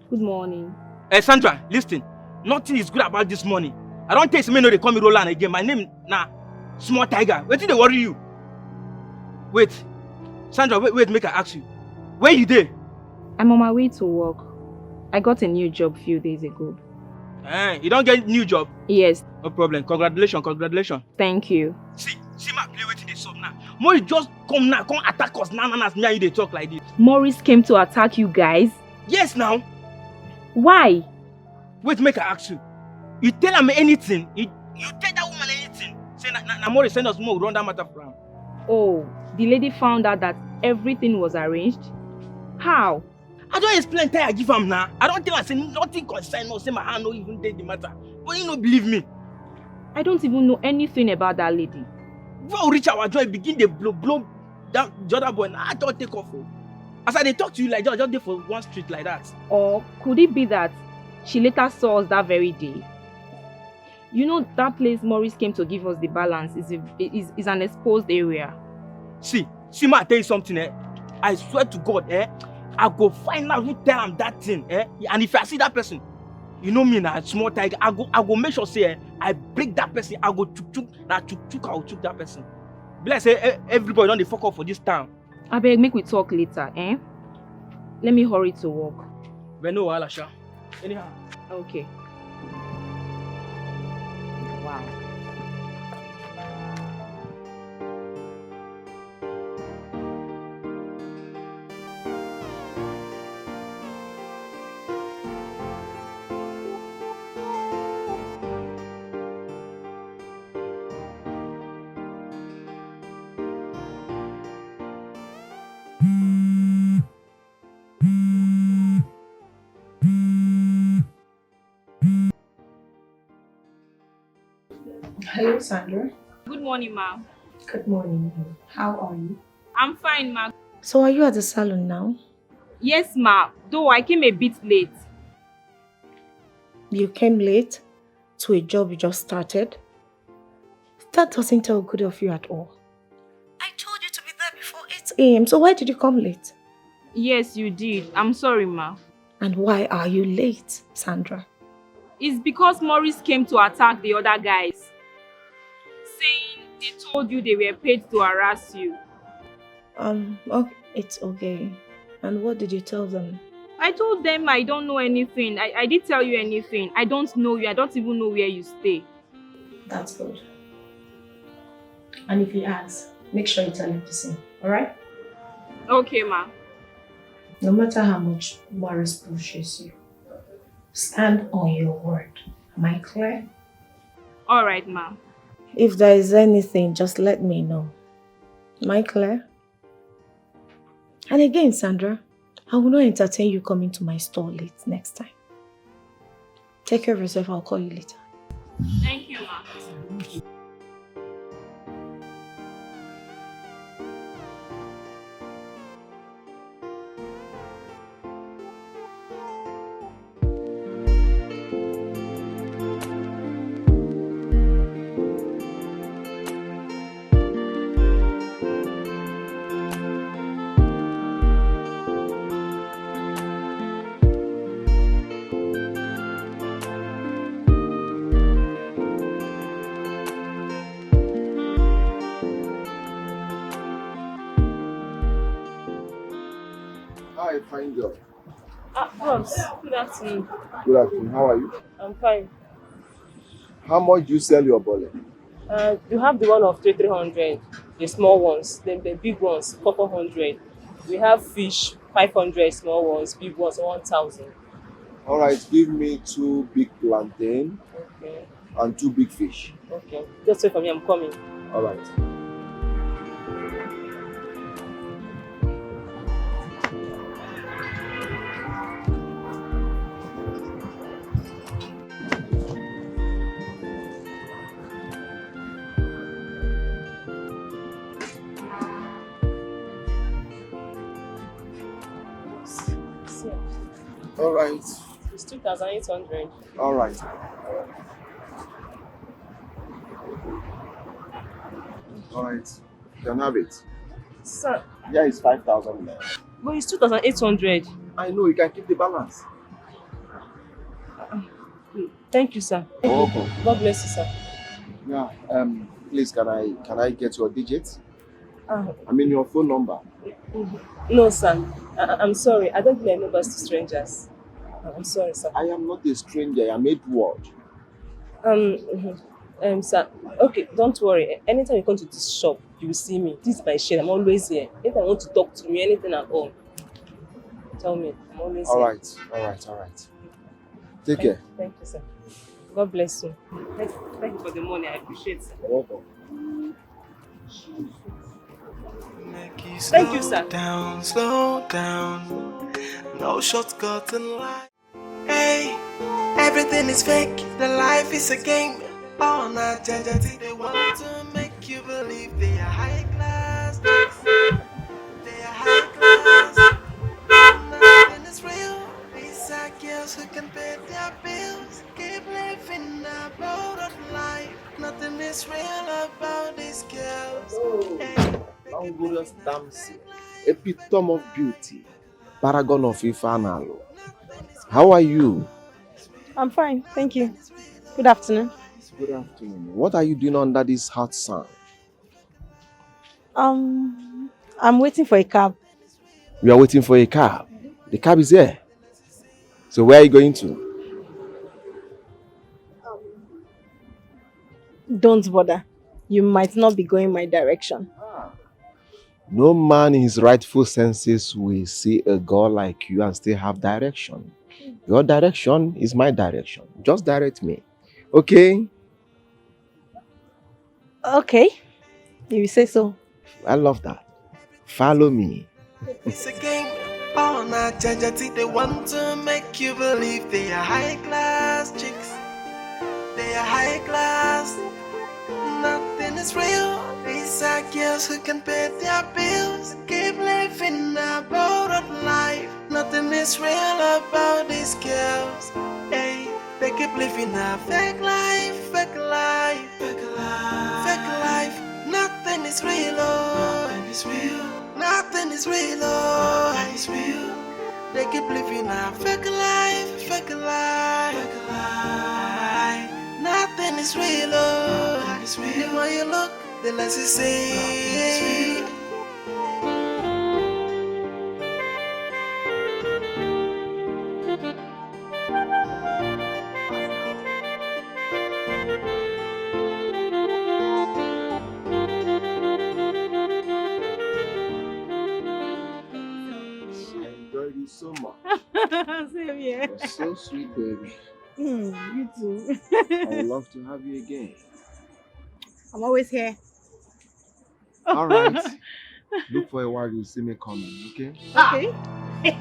Good morning. Hey, Sandra, listen. Nothing is good about this money. I don't take me no they call me Roland again. My name na Small Tiger. Wait till they worry you. Wait. Sandra, wait, make I ask you. Where you there? I'm on my way to work. I got a new job a few days ago. You don't get a new job? Yes. No problem. Congratulations. Thank you. See my play waiting this up now. Morris just come now, come attack us now, as me and you they talk like this. Morris came to attack you guys? Yes, now. Why? Wait, make I ask you. You tell him anything. You tell that woman anything. Say na Morris send us more, run that matter for him. Oh, the lady found out that everything was arranged? How? I don't explain till I give him now. I don't tell her say nothing concern us, say my hand no even take the matter. But you don't believe me. I don't even know anything about that lady. Before we reach our joy, begin the blow that the other boy. I don't take off. As I they talk to you like that, just there for one street like that. Or could it be that she later saw us that very day? You know that place Morris came to give us the balance is an exposed area. See, ma, I tell you something, I swear to God, I go find out who tell him that thing, and if I see that person, you know me now, Small Tiger, I go make sure say, I break that person, I go chuk, I will chuk that person. Be like say, everybody don't dey fuck up for this town. I beg, make we talk later, Let me hurry to work. But no, Alasha. Anyhow. Okay. Wow. Hello, Sandra. Good morning, ma'am. Good morning. How are you? I'm fine, ma'am. So are you at the salon now? Yes, ma'am. Though I came a bit late. You came late to a job you just started? That doesn't tell good of you at all. I told you to be there before 8 a.m. So why did you come late? Yes, you did. I'm sorry, ma'am. And why are you late, Sandra? It's because Morris came to attack the other guys. Saying they told you they were paid to harass you. Okay, it's okay. And what did you tell them? I told them I don't know anything. I didn't tell you anything. I don't know you. I don't even know where you stay. That's good. And if he asks, make sure you tell him the same, alright? Okay, ma. No matter how much Morris pushes you, stand on your word. Am I clear? Alright, ma. If there is anything, just let me know. Am I clear? And again, Sandra, I will not entertain you coming to my store late next time. Take care of yourself. I'll call you later. Thank you, ma. Hi, girl. Bros, good afternoon. Good afternoon. How are you? I'm fine. How much do you sell your bole? You have the one of 300, the small ones, then the big ones 400. We have fish 500, small ones, big ones 1,000. All right, give me 2 big plantain Okay. and 2 big fish. Okay. Just wait for me, I'm coming. All right. All right. It's 2,800. All right. All right. You can have it. Sir, Here is 5,000 there. but it's 2,800. I know you can keep the balance. Thank you, sir. Welcome. God bless you, sir. Yeah. Please, can I get your digits? Uh, I mean your phone number. No, sir. I'm sorry. I don't give my numbers to strangers. I'm sorry, sir. I am not a stranger. I am Edward. Sir. Okay, don't worry. Anytime you come to this shop, you will see me. This is my shade. I'm always here. If I want to talk to me, anything at all, tell me. I'm always All here. right. All right. All right. Take care. Thank you, sir. God bless you. Thank you for the money. I appreciate it. You're welcome. Thank you, sir. Slow down. No shortcut in life. Hey, everything is fake. The life is a game. All night, they want to make you believe they are high class. They are high class. Nothing is real. These are girls who can pay their bills. Keep living a borrowed life. Nothing is real about these girls. Hey. Glorious dancing, epitome of beauty, paragon of Ifanalo. How are you? I'm fine, thank you. Good afternoon. Good afternoon. What are you doing under this hot sun? I'm waiting for a cab. We are waiting for a cab. The cab is here. So where are you going to? Don't bother. You might not be going my direction. No man in his rightful senses will see a girl like you and still have direction. Your direction is my direction. Just direct me. Okay? Okay. If you say so. I love that. Follow me. It's a game. All night, they want to make you believe they are high class chicks. They are high class. Nothing is real. These are girls who can pay their bills. Keep living a borrowed life. Nothing is real about these girls. Hey, they keep living a fake life, fake life, fake life, fake life. Nothing is real, oh. Nothing is real. Nothing is real, oh. Nothing is real. They keep living a fake life, fake life, fake life. Nothing is real, oh. Nothing is real. The more you look, the less you see. You so much. Same here. You're so sweet, baby. You too. I would love to have you again. I'm always here. All right. Look for a while, you'll see me coming, okay? Okay.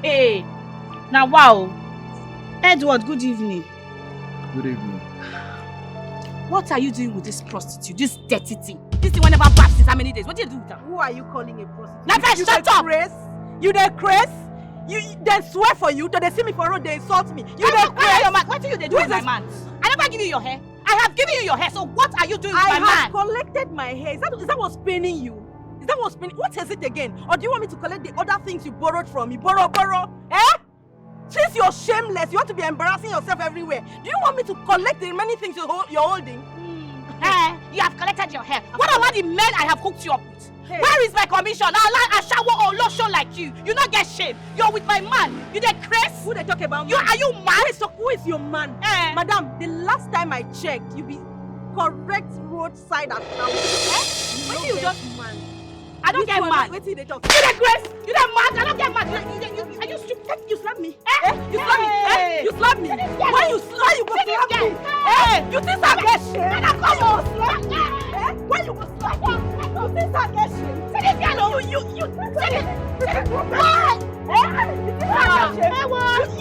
Hey. Now, wow. Edward, good evening. Good evening. What are you doing with this prostitute, this dirty thing? This thing never passed since how many days? What do you do with her? Who are you calling a prostitute? Never shut up! You dey craze? You they swear for you, they see me for road, they insult me. You dey craze? What do you do with my man? I never give you your hair. I have given you your hair, so what are you doing with my man? I have collected my hair. Is that what's paining you? Is that what's paining? What is it again? Or do you want me to collect the other things you borrowed from me? Borrow? Eh? Since you're shameless, you want to be embarrassing yourself everywhere. Do you want me to collect the remaining things you're holding? You have collected your hair. What about the men I have hooked you up with? Hey. Where is my commission? I shower or lotion like you. You not get shame. You're with my man. You dey craze? Who they talk about? Are you mad? Who is your man? Eh. Madam, the last time I checked, you be correct roadside and when you just man. I don't get mad. Wait till they talk. You the grace. You the mad. I don't get mad. You stupid. You slap me. You slap me. You slap me. Why you go slap me? You think I get shame? Why you go slap me? Why you go slap me? You think I get shame?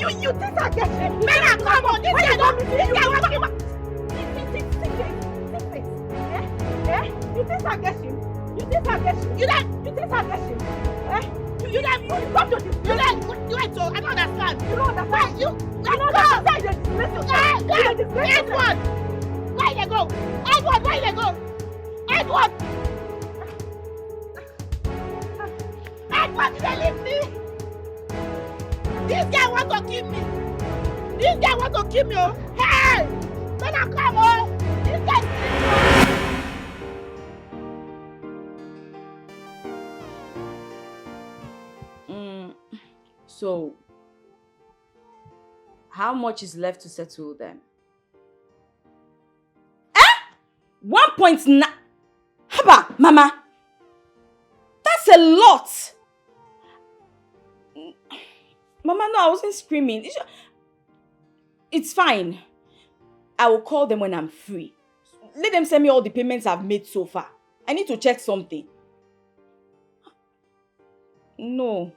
You think I get shame? Man, come on. Why you want me to you think I get shame? You think I get shame? You think I get shame? You come to this. You like so I don't understand. You don't understand. You don't understand. Edward! Why they go? Edward, why they go? Edward! Edward, did they leave me? This guy want to kill me. This guy want to kill me. Oh. Hey! When I come on, this guy. So, how much is left to settle them? 1.9. Haba, Mama. That's a lot. Mama, no, I wasn't screaming. It's fine. I will call them when I'm free. Let them send me all the payments I've made so far. I need to check something. No.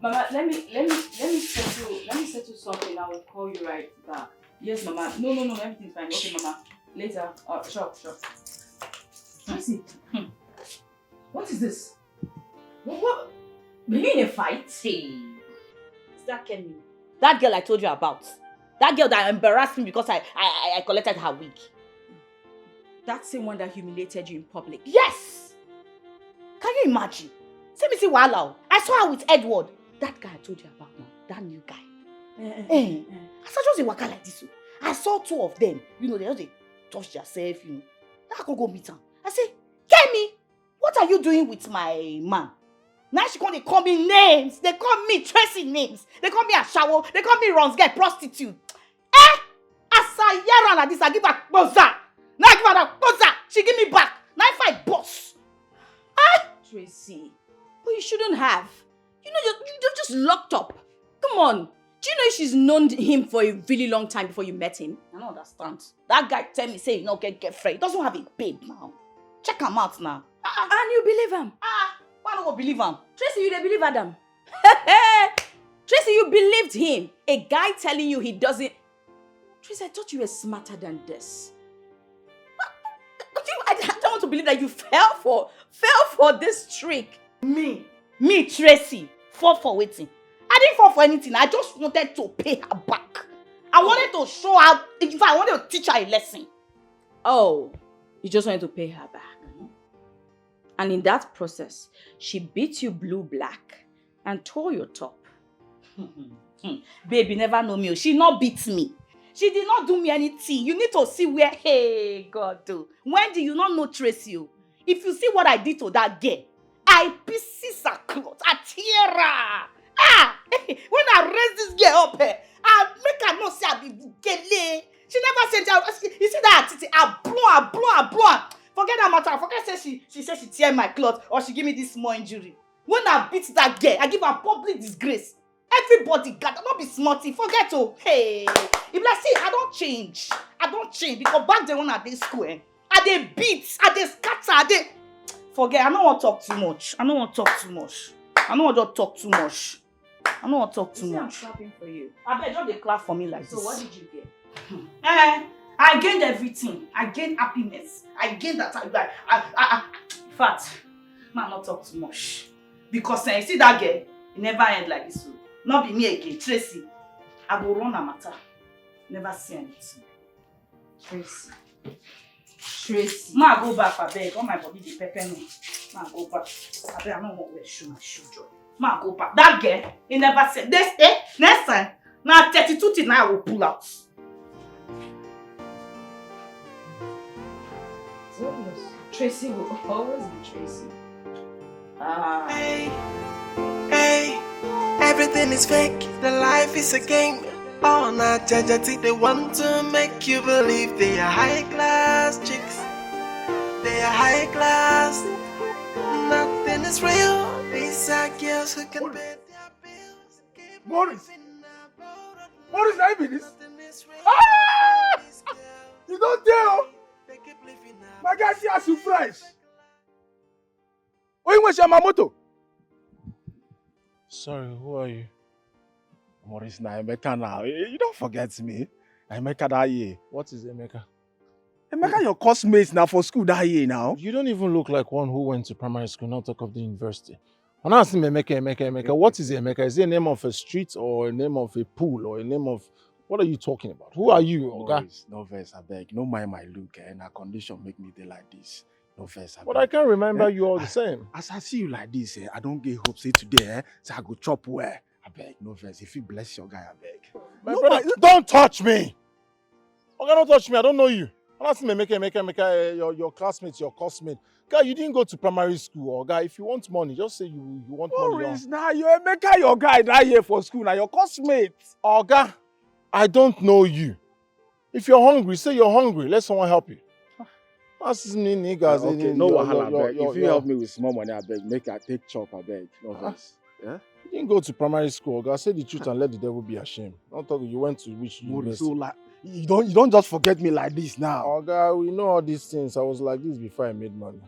Mama, let me settle something. I will call you right back. Yes, Mama. No, everything's fine. Okay, Mama. Later. Sure. Tracy. What is this? What? Were you in a fight? Hey. Is that Kenny? That girl I told you about. That girl that embarrassed me because I collected her wig. That same one that humiliated you in public. Yes! Can you imagine? See Wala. I saw her with Edward. That guy I told you about now. That new guy. I saw just a waka like this. I saw two of them. They just touch themselves. I could go meet her. I say, Kemi, what are you doing with my man? Now she can't call me names. They call me Tracy names. They call me Ashawo. They call me Runs Girl prostitute. As I hear like this, I give her boza. Now I give her that boza. She give me back. Now I fight boss. Tracy, but you shouldn't have. You're just locked up. Come on. Do you know she's known him for a really long time before you met him? I don't understand. That guy tell me, say, get free. He doesn't have a babe now. Check him out now. And you believe him? Why don't I believe him? Tracy, you don't believe Adam? Tracy, you believed him. A guy telling you he doesn't... Tracy, I thought you were smarter than this. I don't want to believe that you fell for this trick. Me, Tracy, fall for waiting. I didn't fall for anything. I just wanted to pay her back. I wanted to show her, in fact, I wanted to teach her a lesson. Oh, you just wanted to pay her back. And in that process, she beat you blue-black and tore your top. Baby, never know me. She not beat me. She did not do me anything. You need to see where, hey, God, do. When do you not know Tracy? If you see what I did to that girl, I pieces her clothes, I tear her. When I raise this girl up, I make her know say I be gele. She never said that. You see that? I blow. Forget that matter. Forget say she said she tear my clothes or she give me this small injury. When I beat that girl, I give her public disgrace. Everybody got not be smarty. Forget to hey. If like see, I don't change because back then when I did school, I dey beat, I dey scatter, I dey forget. I don't want to talk too much. I don't want to talk too much. I'm clapping for you. I bet just dey clap for me like so this. So what did you get? I gained everything. I gained happiness. I gained that. In fact, man, not talk too much. Because you see that girl, it never end like this. Not be me again, Tracy. I go run a matter. Never see anything. Tracy. Ma go back, I beg. All my body dey pepper me. Ma go back. I beg, I don't want to wear shoe, my shoe joy. Ma go back. That girl, he never said this. Next time, now 32 things I will pull out. Tracy will always be Tracy. Hey, everything is fake. The life is a game. All not judge, they want to make you believe they are high class chicks. They are high class. Nothing is real. These are girls who can pay their bills. Morris! Morris, I mean this. Ah! You don't tell. My guy, see us you fresh. Oh, you want Yamamoto? Sorry, who are you? Morris, na Emeka now. You don't forget me. Emeka that year. What is Emeka? Emeka, your classmates now for school that year now. You don't even look like one who went to primary school, not talk of the university. When I ask him Emeka, what is Emeka? Is it a name of a street or a name of a pool or a name of... What are you talking about? Who are you, Oga? Morris, no verse, I beg. No mind my look, and our condition make me dey like this. No verse, I beg. But I can't remember you all the same. As I see you like this, I don't get hope. Say today, say I go chop where. I beg, no verse. If you bless your guy, I beg. My brother, don't touch me! Oga, don't touch me. I don't know you. I'm not saying Emeka, your classmates, your classmate. Guy, you didn't go to primary school, or guy. If you want money, just say you want money. Morris, now you Emeka, your guy that year for school. Now your classmate. Oga, I don't know you. If you're hungry, say you're hungry. Let someone help you. That's me, niggas. Okay, no wahala, I beg. If you help me with small money, I beg. Make I take chop, I beg. No verse. Yeah? You didn't go to primary school, Oga. Say the truth and let the devil be ashamed. Don't talk. You went to which university? So like, you don't just forget me like this now. Oga, we know all these things. I was like this before I made money.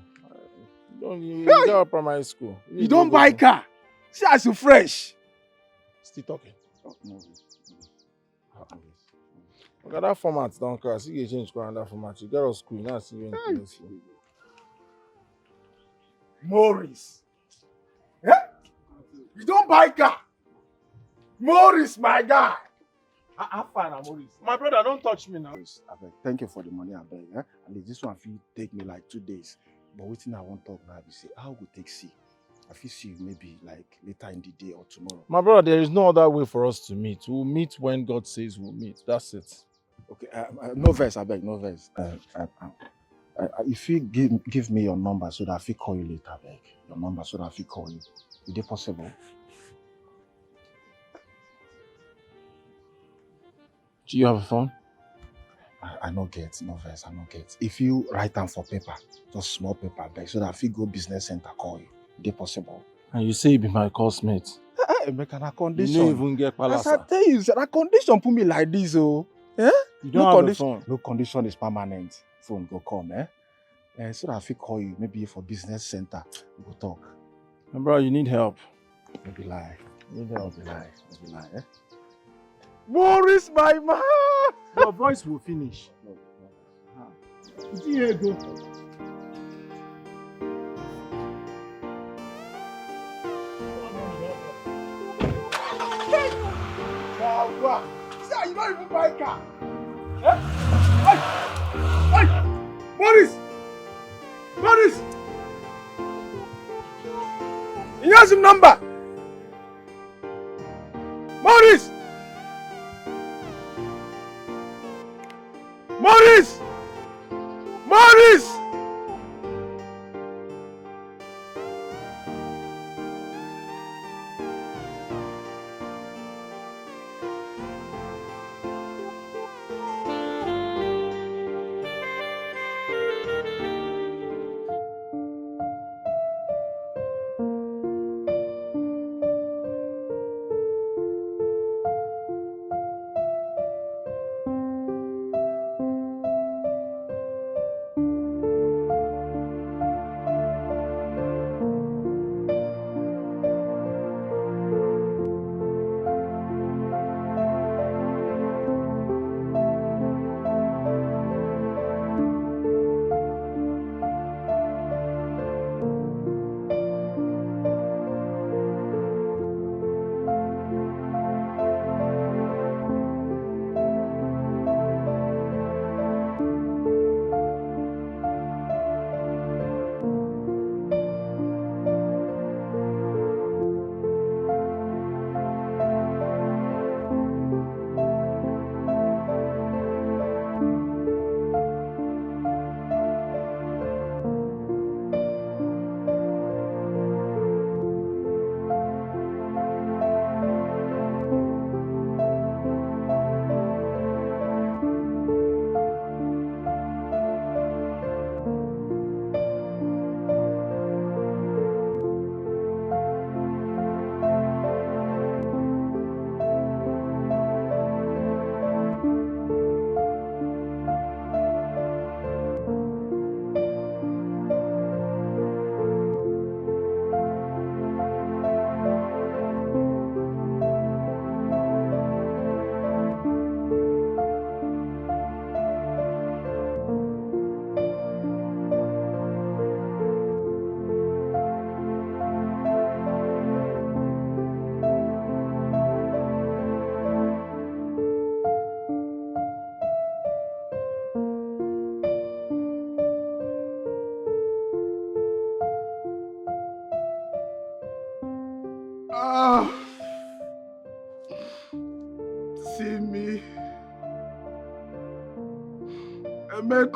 You go to primary school. You don't buy car. See as you fresh. Still talking. Oh, no. Okay, that format don't care. See you change that format. You get us school now. See you in the Morris. Yeah? You don't buy car. Morris, my guy. Have fun, Morris. My brother, don't touch me now. I beg. Thank you for the money, I beg. Eh? At least this one will take me like 2 days. But waiting, I won't talk now. I say, how will take see? I feel see you maybe like later in the day or tomorrow. My brother, there is no other way for us to meet. We'll meet when God says we'll meet. That's it. Okay, no verse, I beg, no verse. If you give me your number so that I will call you later, I beg. Your number so that I will call you. Is it possible? Do you have a phone? I no get, no verse, I no get. If you write down for paper, just small paper, I beg, so that I will go business center call you. Is it possible? And you say you be my classmate. Make a condition. You don't even get palasa. As I tell you, that condition put me like this, oh. Eh? You don't have a phone. No condition is permanent. Phone go come, eh? So that I will call you, maybe for business center, we go talk. And bro, you need help. Maybe lie. You need help. Maybe lie, eh? Morris, my man! Your voice will finish. Here you go. See, you don't even buy a car. Eh? Hey! Morris! Morris! He has his number. Morris! Morris! Morris!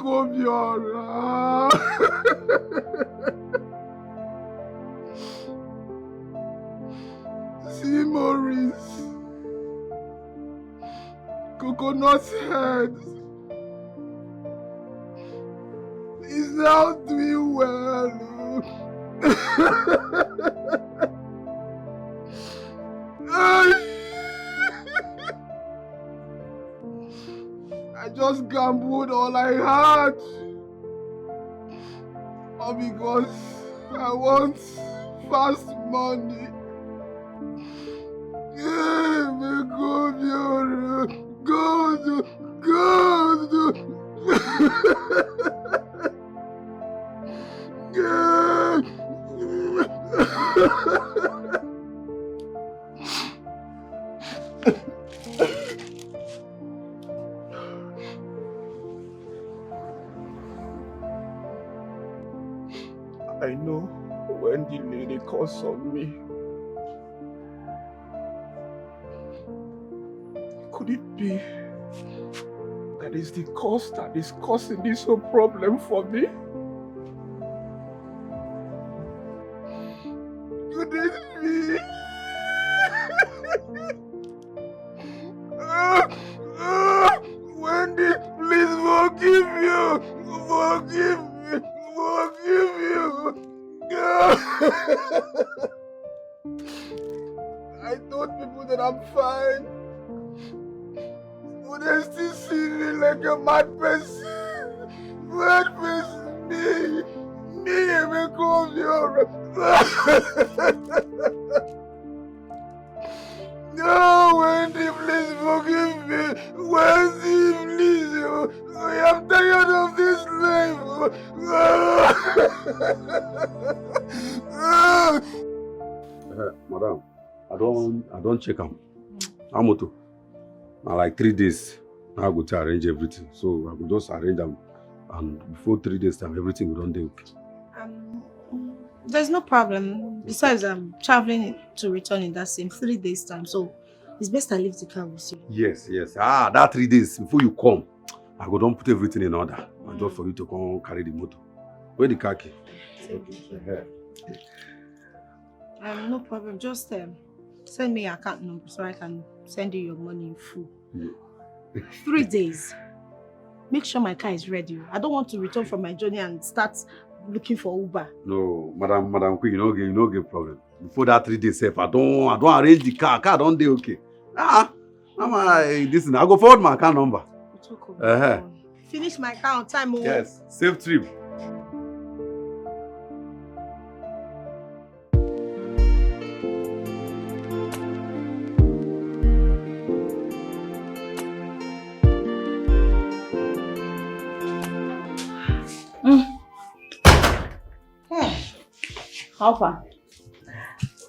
come here. See, Morris. Coconut head is now doing well. I just gambled all I had. All because I want fast money. Good. I know when the lady calls on me. Could it be that is the cause that is causing this whole problem for me? Could it be? Wendy, please forgive you. Forgive me. Forgive you. I told people that I'm fine. But they still see me like a mad person. Mad person. Me, I'm come here. No, Wendy, please forgive me. Wendy, please. I am tired of this life. Madam, I don't check am. How much? Now like 3 days. Now I go to arrange everything. So I will just arrange them, and before 3 days time, everything will done dey okay. There's no problem. Besides, I'm traveling to return in that same 3 days time, so it's best I leave the car with you. Yes. That 3 days before you come, I go don put everything in order. And just for you to come carry the motor. Where the car key? Okay. No problem. Just send me your account number so I can send you your money in full. Yeah. 3 days. Make sure my car is ready. I don't want to return from my journey and start looking for Uber. No, Madam Queen, you no get problem. Before that 3 days, I don't arrange the car. Car don't dey okay. Listen, I go forward my account number. Finish my car on time. Yes, safe trip. How far?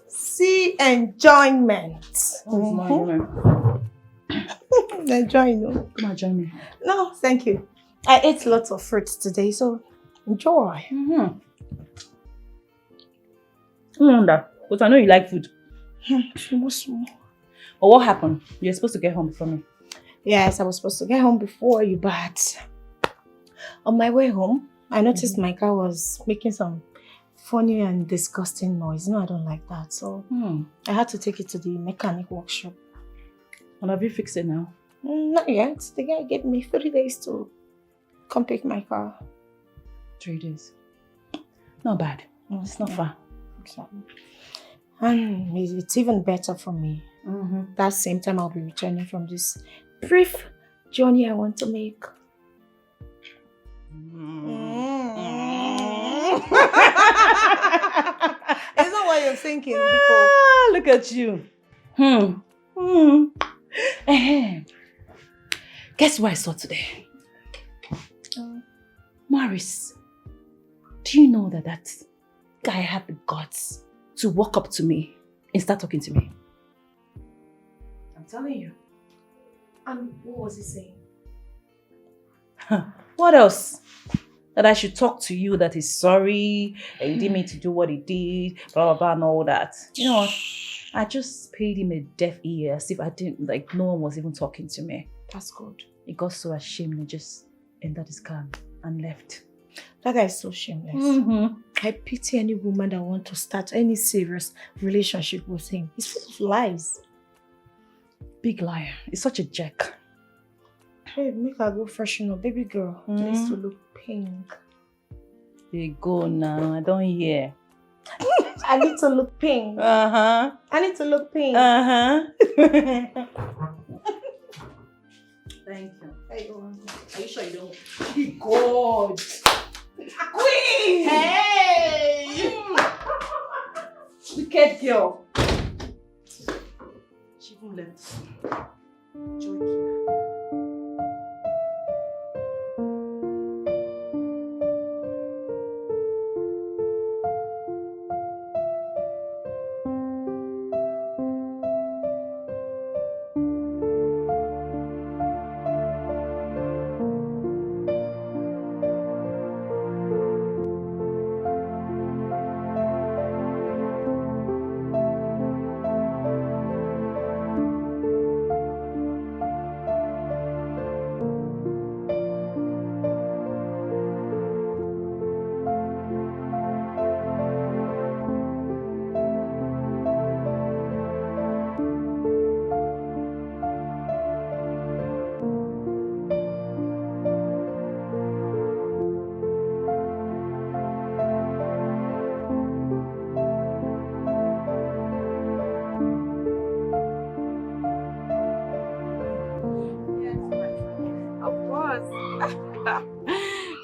See enjoyment. Enjoy, Come on, join me. No, thank you. I ate lots of fruits today, so enjoy. No wonder, but I know you like food. Small. But what happened? You're supposed to get home before me. Yes, I was supposed to get home before you, but on my way home, I noticed my car was making some funny and disgusting noise. No, I don't like that. So I had to take it to the mechanic workshop. And have you fixed it now? Not yet. The guy gave me 3 days to come pick my car. 3 days? Not bad. It's not far. Exactly. And it's even better for me. That same time I'll be returning from this brief journey I want to make. It's not what you're thinking, because look at you. Guess what I saw today? Morris, do you know that guy had the guts to walk up to me and start talking to me? I'm telling you. And what was he saying? What else? That I should talk to you, that he's sorry, that he didn't mean to do what he did, blah, blah, blah, and all that. You know what? I just paid him a deaf ear as if I didn't, like, no one was even talking to me. That's good. He got so ashamed and just entered his car and and left. That guy is so shameless. I pity any woman that wants to start any serious relationship with him. He's full of lies. Big liar. He's such a jerk. Hey, make her go freshen up. Baby girl needs to look pink. They go now. I don't hear. I need to look pink. I need to look pink. Thank you. Hey, go on. Are you sure you don't? God. Queen! Hey! Wicked girl. She even left. Joking.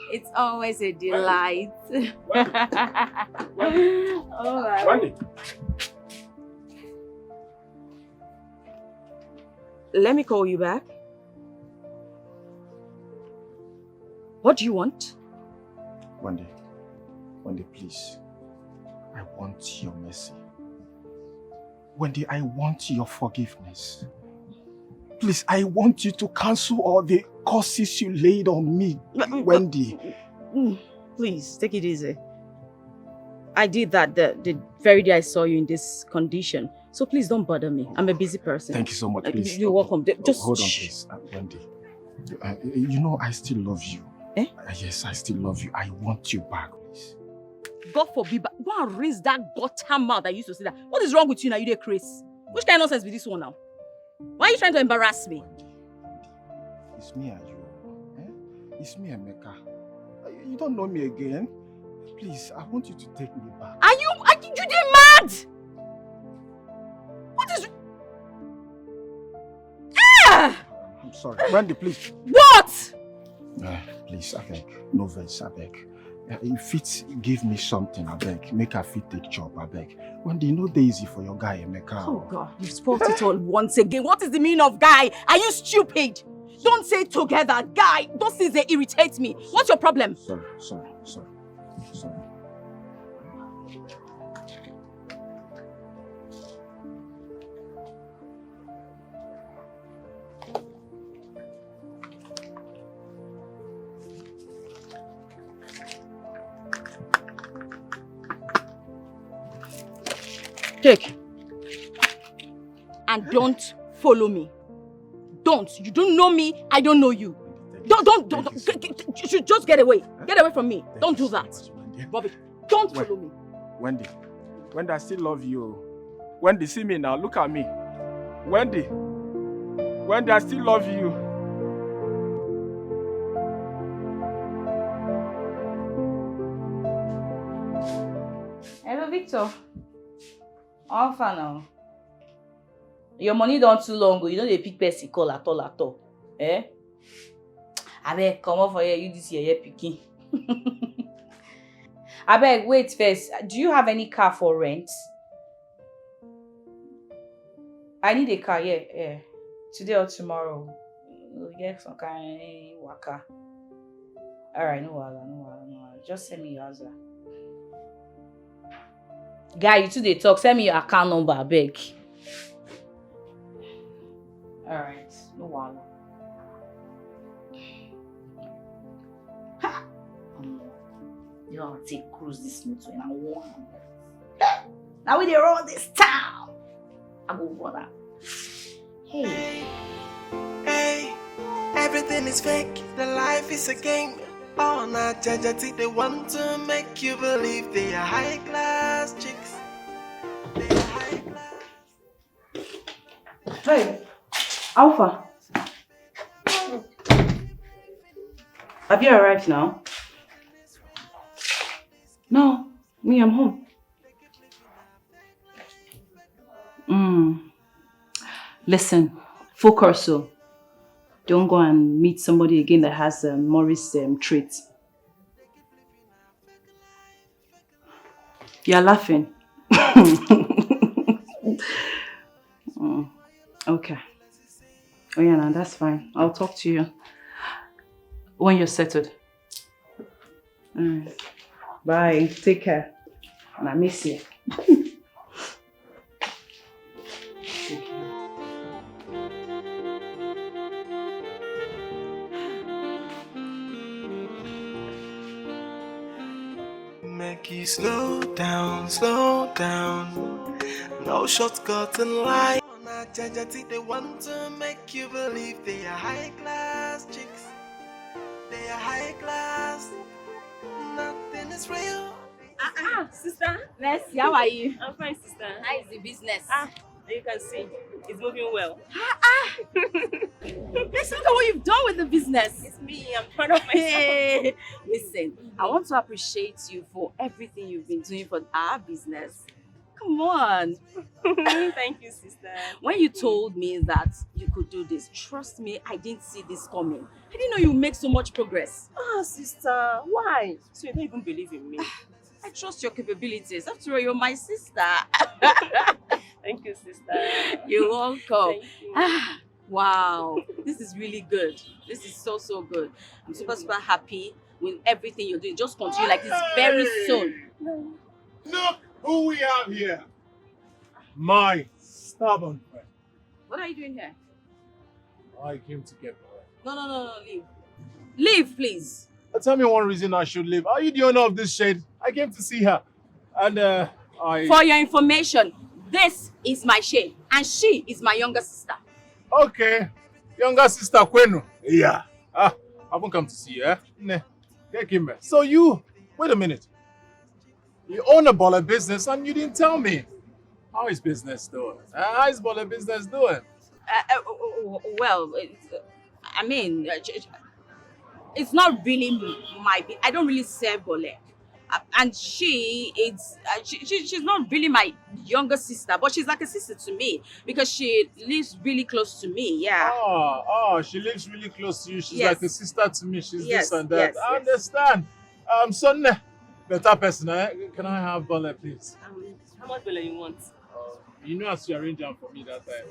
It's always a delight. Wendy. Let me call you back. What do you want? Wendy, please. I want your mercy. Wendy, I want your forgiveness. Please, I want you to cancel all the curses you laid on me, Wendy. Please, take it easy. I did that the very day I saw you in this condition. So please don't bother me. I'm a busy person. Thank you so much, please. You're welcome. Just hold on, please. Wendy, you know I still love you. Eh? Yes, I still love you. I want you back, please. God forbid, but go and raise that gutter mouth that used to say that. What is wrong with you now? You dey crazy? Which kind of nonsense be this one now? Why are you trying to embarrass me? It's me and you. Eh? It's me and Mecca. You don't know me again. Please, I want you to take me back. Are you mad? What is... Ah! I'm sorry. Wendy, please. What? Please, I beg. No verse, I beg. If it give me something, I beg. Make her fit take job, I beg. Wendy, no dey easy for your guy, Emeka. Oh God, you've spoiled it all once again. What is the meaning of guy? Are you stupid? Don't say together, guy. Those things, they irritate me. What's your problem? Sorry. Take. And don't follow me. Don't. You don't know me. I don't know you. Don't. You should just get away. Get away from me. Don't do that. Bobby, don't follow me. Wendy, I still love you. Wendy, see me now. Look at me. Wendy, I still love you. Hello, Victor. How far now? Your money don't too long ago. You know they pick person call at all. Eh? Abeg, come on for here. You this year picking. Abeg, wait first. Do you have any car for rent? I need a car, yeah. Today or tomorrow. We'll get some kind of waka. Alright, no wahala. Just send me your answer. Guy, you two dey talk. Send me your account number, abeg. Alright, no wahala. You know, I'll take cruise this motor and I want. Now we dey run this town. I go run out. Hey, everything is fake. The life is a game. Oh, not judge, they want to make you believe they are high class chicks. They are high class. Hey, Alpha. Have you arrived now? No, me, I'm home. Listen, focus so. Don't go and meet somebody again that has Morris trait. You're laughing. Okay. Oh yeah, no, that's fine. I'll talk to you when you're settled. Bye. Take care. And I miss you. Make you slow down, slow down. No shortcut in life. Not judge, they want to make you believe they are high class chicks. They are high class. Nothing is real. Sister. Mercy, how are you? I'm fine, sister. How is the business? You can see it's moving well. Let's look at what you've done with the business. It's me. I'm proud of myself. Listen, I want to appreciate you for everything you've been doing for our business. Come on. Thank you, sister. When you told me that you could do this, trust me, I didn't see this coming. I didn't know you would make so much progress. Sister, why? So you don't even believe in me? I trust your capabilities. After all, you're my sister. Thank you, sister. You're welcome. Thank you. Wow, this is really good. This is so good. I'm super happy with everything you're doing. Just continue like this very soon. Look who we have here. My stubborn friend. What are you doing here? I came to get her. No, leave. Leave, please. Tell me one reason I should leave. Are you the owner of this shade? I came to see her. And For your information, this is my shade, and she is my younger sister. Okay. Younger sister Kwenu. Yeah. I haven't come to see you, eh? Nah. Take him back. So you, wait a minute. You own a baller business and you didn't tell me. How is business doing? How is baller business doing? Well, it's not really I don't really sell bole. And she's not really my younger sister, but she's like a sister to me because she lives really close to me. Yeah. She lives really close to you. She's Yes. like a sister to me. She's Yes, this and that. yes, I yes. understand. Son, better person, eh? Can I have baller, please? How much will you want? You know, as you arrange them for me that time.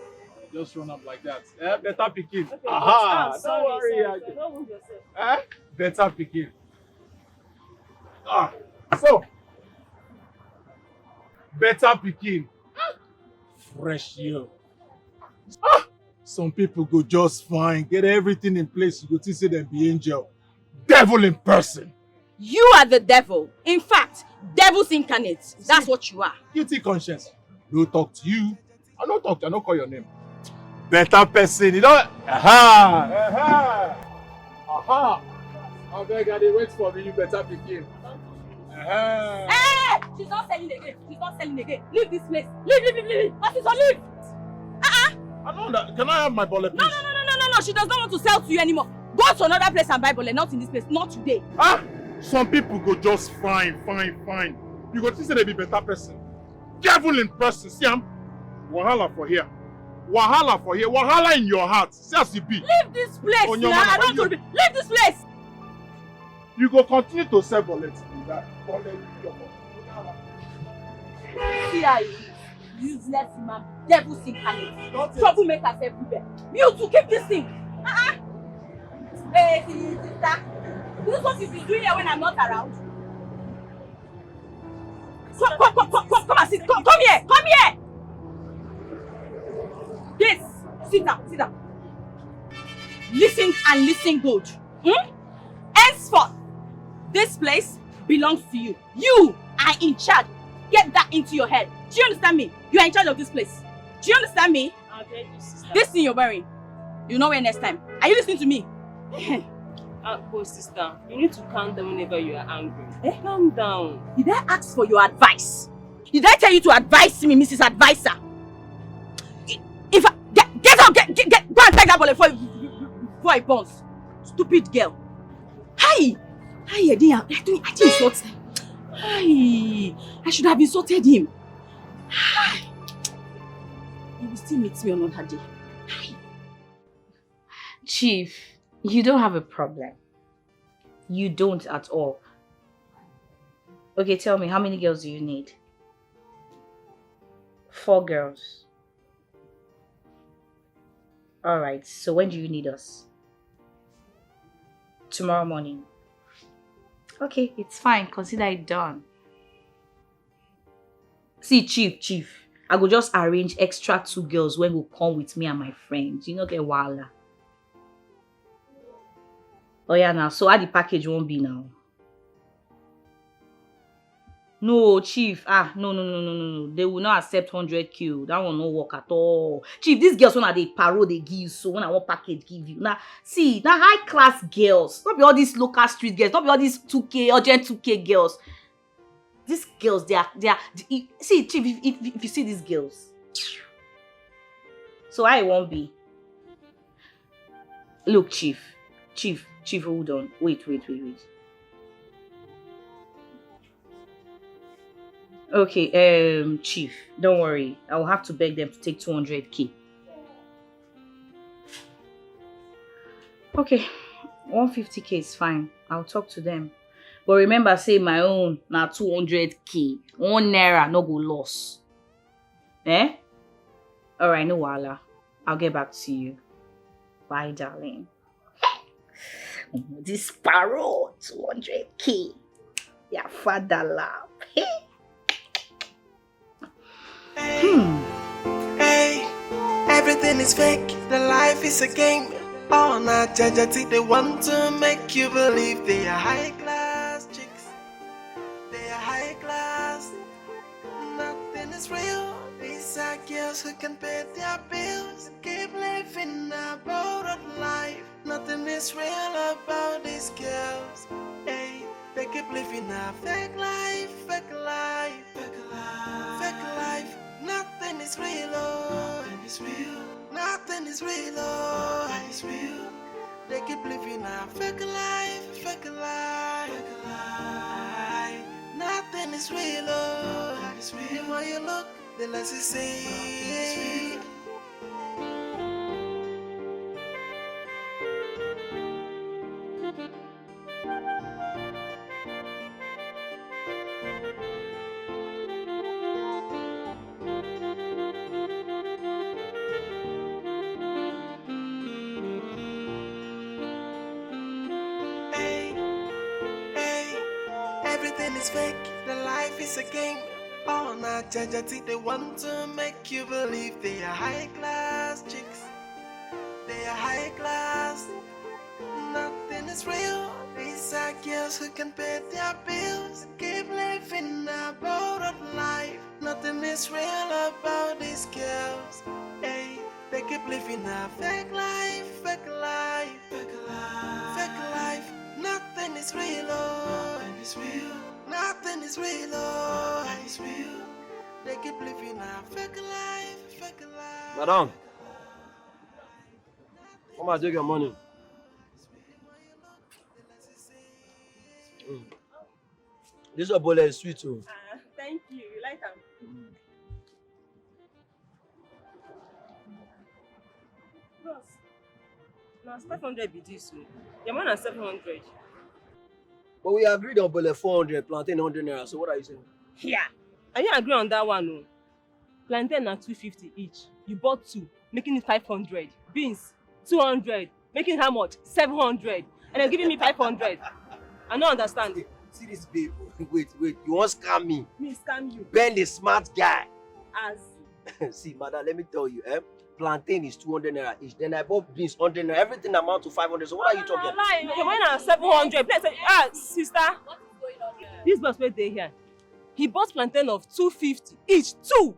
Just run up like that. Eh? Better picking. Okay, Aha! Don't sorry, worry. don't wound yourself. Eh? Better picking. So, better picking. Fresh you. Some people go just fine, get everything in place. You go to say them be angel. Devil in person. You are the devil. In fact, devil's incarnate. That's what you are. Guilty conscience. No talk to you. I don't talk to you. I don't call your name. Better person. You know? Aha! I beg you, wait for me. You better begin. Hey! She's not selling again. Leave this place. Leave. What is on leave? I know that. Can I have my bullet, please? No. She does not want to sell to you anymore. Go to another place and buy bullet. Not in this place. Not today. Some people go just fine. You go to say they be better person. Devil in person. See, Wahala for here. Wahala in your heart. See as it be. Leave this place. I don't want to leave this place. You go continue to sell bullets. See how you useless man, devil incarnate, troublemakers everywhere. You to keep this thing. Hey, sister, this is what you've been doing here when I'm not around. Come and sit. Come here. Yes, sit down. Listen good. Henceforth, this place belongs to you. You are in charge. Get that into your head. Do you understand me? You are in charge of this place. Do you understand me? I'll tell you, sister. This thing you're wearing, you know where next time. Are you listening to me? But sister, you need to calm down whenever you are angry. Eh? Calm down. Did I ask for your advice? Did I tell you to advise me, Mrs. Advisor? If I get out, go and take that ball before I bounce. Stupid girl. Hi! Hi, I didn't insult him. Hi! I should have insulted him. Hi! He will still meet me another day. Hi! Chief, you don't have a problem. You don't at all. Okay, tell me, how many girls do you need? 4 girls. Alright, so when do you need us? Tomorrow morning. Okay, it's fine. Consider it done. See, Chief, I go just arrange extra 2 girls when will come with me and my friends. You know, get wala. Oh yeah, now, so how the package won't be now? No, Chief. No. They will not accept 100K. That will not work at all. Chief, these girls, when are they paro, they give you. So when I want package, give you. Now, see, now high class girls. Not be all these local street girls. Not be all these 2K, urgent 2K girls. These girls, they are. See, Chief, if you see these girls. So I won't be. Look, Chief, hold on. Wait. Okay, Chief, don't worry. I will have to beg them to take 200K. Okay, 150K is fine. I'll talk to them. But remember, say my own now 200K. 1 naira no go loss. Eh? Alright, no wala. I'll get back to you. Bye, darling. This sparrow, 200K. Yeah, father love. Hey, everything is fake. The life is a game. All not judging. They want to make you believe they are high class chicks. They are high class. Nothing is real. These are girls who can pay their bills. Keep living a borrowed life. Nothing is real about these girls. Hey, they keep living a fake life, fake life, fake life, fake life. Nothing is real, oh, it's real. Nothing is real, oh, it's real. They keep living a fake life, fake life, fake life. Nothing is real, oh, it's real. The more you look, the less you see. Everything is fake, the life is a game. All not judging, they want to make you believe they are high class chicks. They are high class. Nothing is real. These are girls who can pay their bills. Keep living a borrowed life. Nothing is real about these girls. Hey, they keep living a fake life, fake life, fake life, fake life. Nothing is real, oh, it's real. Nothing is real, oh, it's real. They keep living a fake life, fake life. Madam, come and take your money. This Ebola is sweet, oh. Thank you. You like them? Bros, now 500 be this way. Your man is 700. But we agreed on Ebola 400, plantain 100 naira. So what are you saying? Yeah. And you agree on that one, no? Plantain are 250 each. You bought 2, making it 500. Beans, 200, making how much? 700. And then giving me 500. I don't understand. See this babe. Wait. You want to scam me? Me scam you. Ben the smart guy. As. See, madam, let me tell you, plantain is 200 naira each. Then I bought beans 100 naira. Everything amount to 500. So what are you talking about? Your man are 700. Sister. What is going on here? This boss wait there here. He bought plantain of 250 each. 2,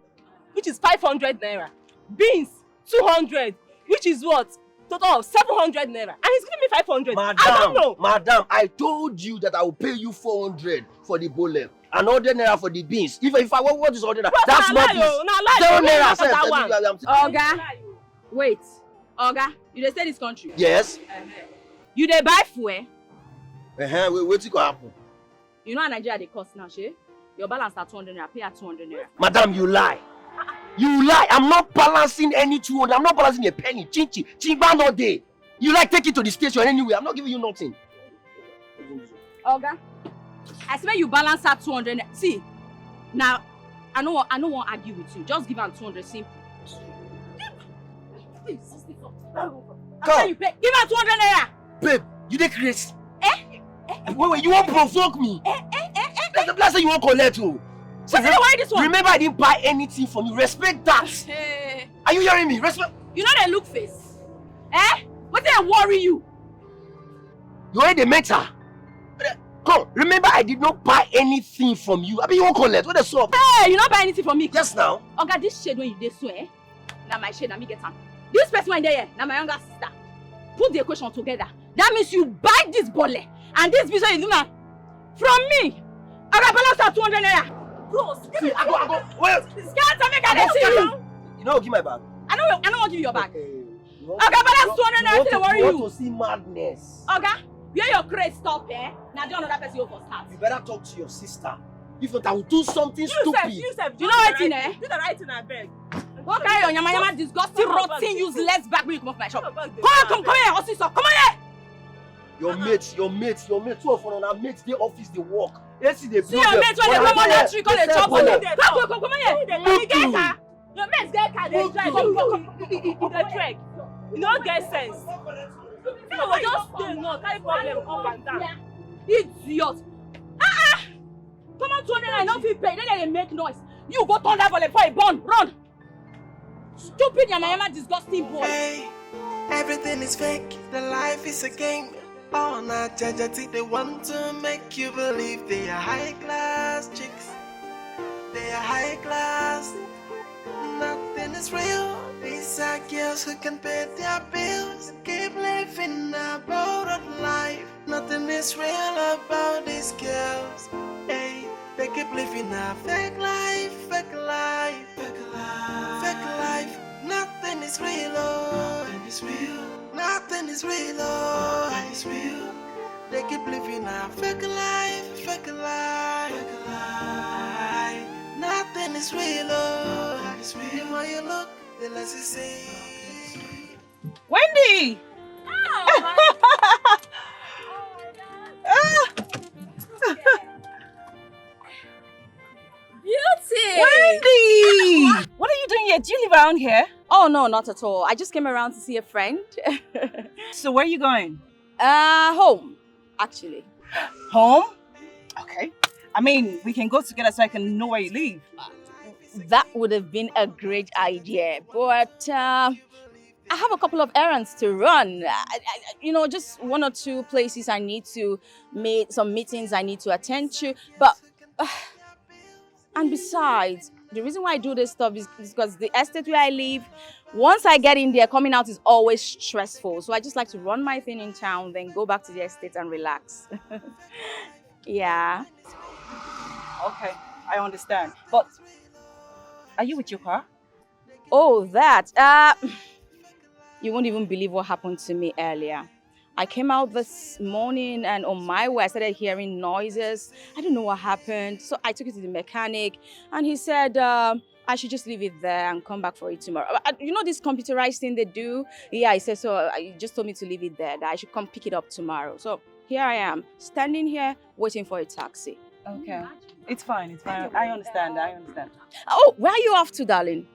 which is 500 naira. Beans 200, which is what? total of 700 naira. And he's giving me 500. I don't know. Madam, I told you that I will pay you 400 for the bole. And 100 naira for the beans. If I want this 100 naira, that's not this. 0 naira. That one. Oga, wait. Oga, you dey stay this country? Yes. You dey buy fuel? Wait till go happen. You know how Nigeria dey cost now, shey? Your balance at 200 naira, pay at 200 naira. Madam, you lie. You lie. I'm not balancing any 200. I'm not balancing a penny. Chinchi. Chingba no day. You like take it to the station anyway. I'm not giving you nothing. Oga, I swear you balance at 200 naira. See, now, I don't want to argue with you. Just give am 200 simple. Come. You pay. Give her 200 naira. Babe, you dey crazy. Wait, you won't provoke me. That's the place you won't collect you. Remember, I didn't buy anything from you. Respect that. Are you hearing me? Respect. You know they look face. What they worry you? You already met her. Come, remember, I did not buy anything from you. I mean, you won't collect. What the soap? Hey, you not buy anything from me. Yes, now. Oga, this shade when you dey so, now my shade, now me get am. This person in there, now my younger sister. Put the equation together. That means you buy this bole and this business you do now from me. I got balance at 200 naira. Bros, give me. I go. Well, scared to make I see you. You know, give my bag. I don't want to give you your bag. I got balance 200 naira. Don't worry you. Want to see madness? Oga, where your craze stop, Now do another person over start. You better talk to your sister. If not, I will do something stupid. You know what in Do the right thing, I beg. What kind of yama disgusting, rotten, useless bag will you come off my shop? Come here, officer. Come here. Your mates, two of them are mates, they office, they work. See your mates when they come on that tree, call a chop on them. Come here. Your mates get car, they drive. The trek. You don't get sense. No, we just stay no, carry problem up and down. Idiot. Come on, 200 and not feel pay. Then they make noise. You go turn that volley for a bun. Run. Stupid yama disgusting boy. Hey, everything is fake. The life is a game. Oh, not judge. They want to make you believe they are high class chicks. They are high class. Nothing is real. These are girls who can pay their bills. Keep living a borrowed life. Nothing is real about these girls. Hey, they keep living a fake life, fake life, fake life, fake life. Nothing is real, oh, nothing is real. Nothing is real, oh, nothing is real. They keep living a fake life, fake life, fake life. Nothing is real, oh, nothing is real. The more you look, the less you see. Wendy! Beauty! Wendy! What are you doing here? Do you live around here? Oh, no, not at all. I just came around to see a friend. So where are you going? Home, actually. Home? Okay. I mean, we can go together so I can know where you live. That would have been a great idea, but I have a couple of errands to run. Just one or two places I need to make, some meetings I need to attend to. But, and besides, the reason why I do this stuff is because the estate where I live, once I get in there, coming out is always stressful. So I just like to run my thing in town, then go back to the estate and relax. Yeah. Okay, I understand. But are you with your car? Oh, that. You won't even believe what happened to me earlier. I came out this morning and on my way, I started hearing noises. I don't know what happened. So I took it to the mechanic and he said, I should just leave it there and come back for it tomorrow. You know this computerized thing they do? Yeah, he said, so he just told me to leave it there, that I should come pick it up tomorrow. So here I am, standing here, waiting for a taxi. Okay. It's fine. I understand. Oh, where are you off to, darling?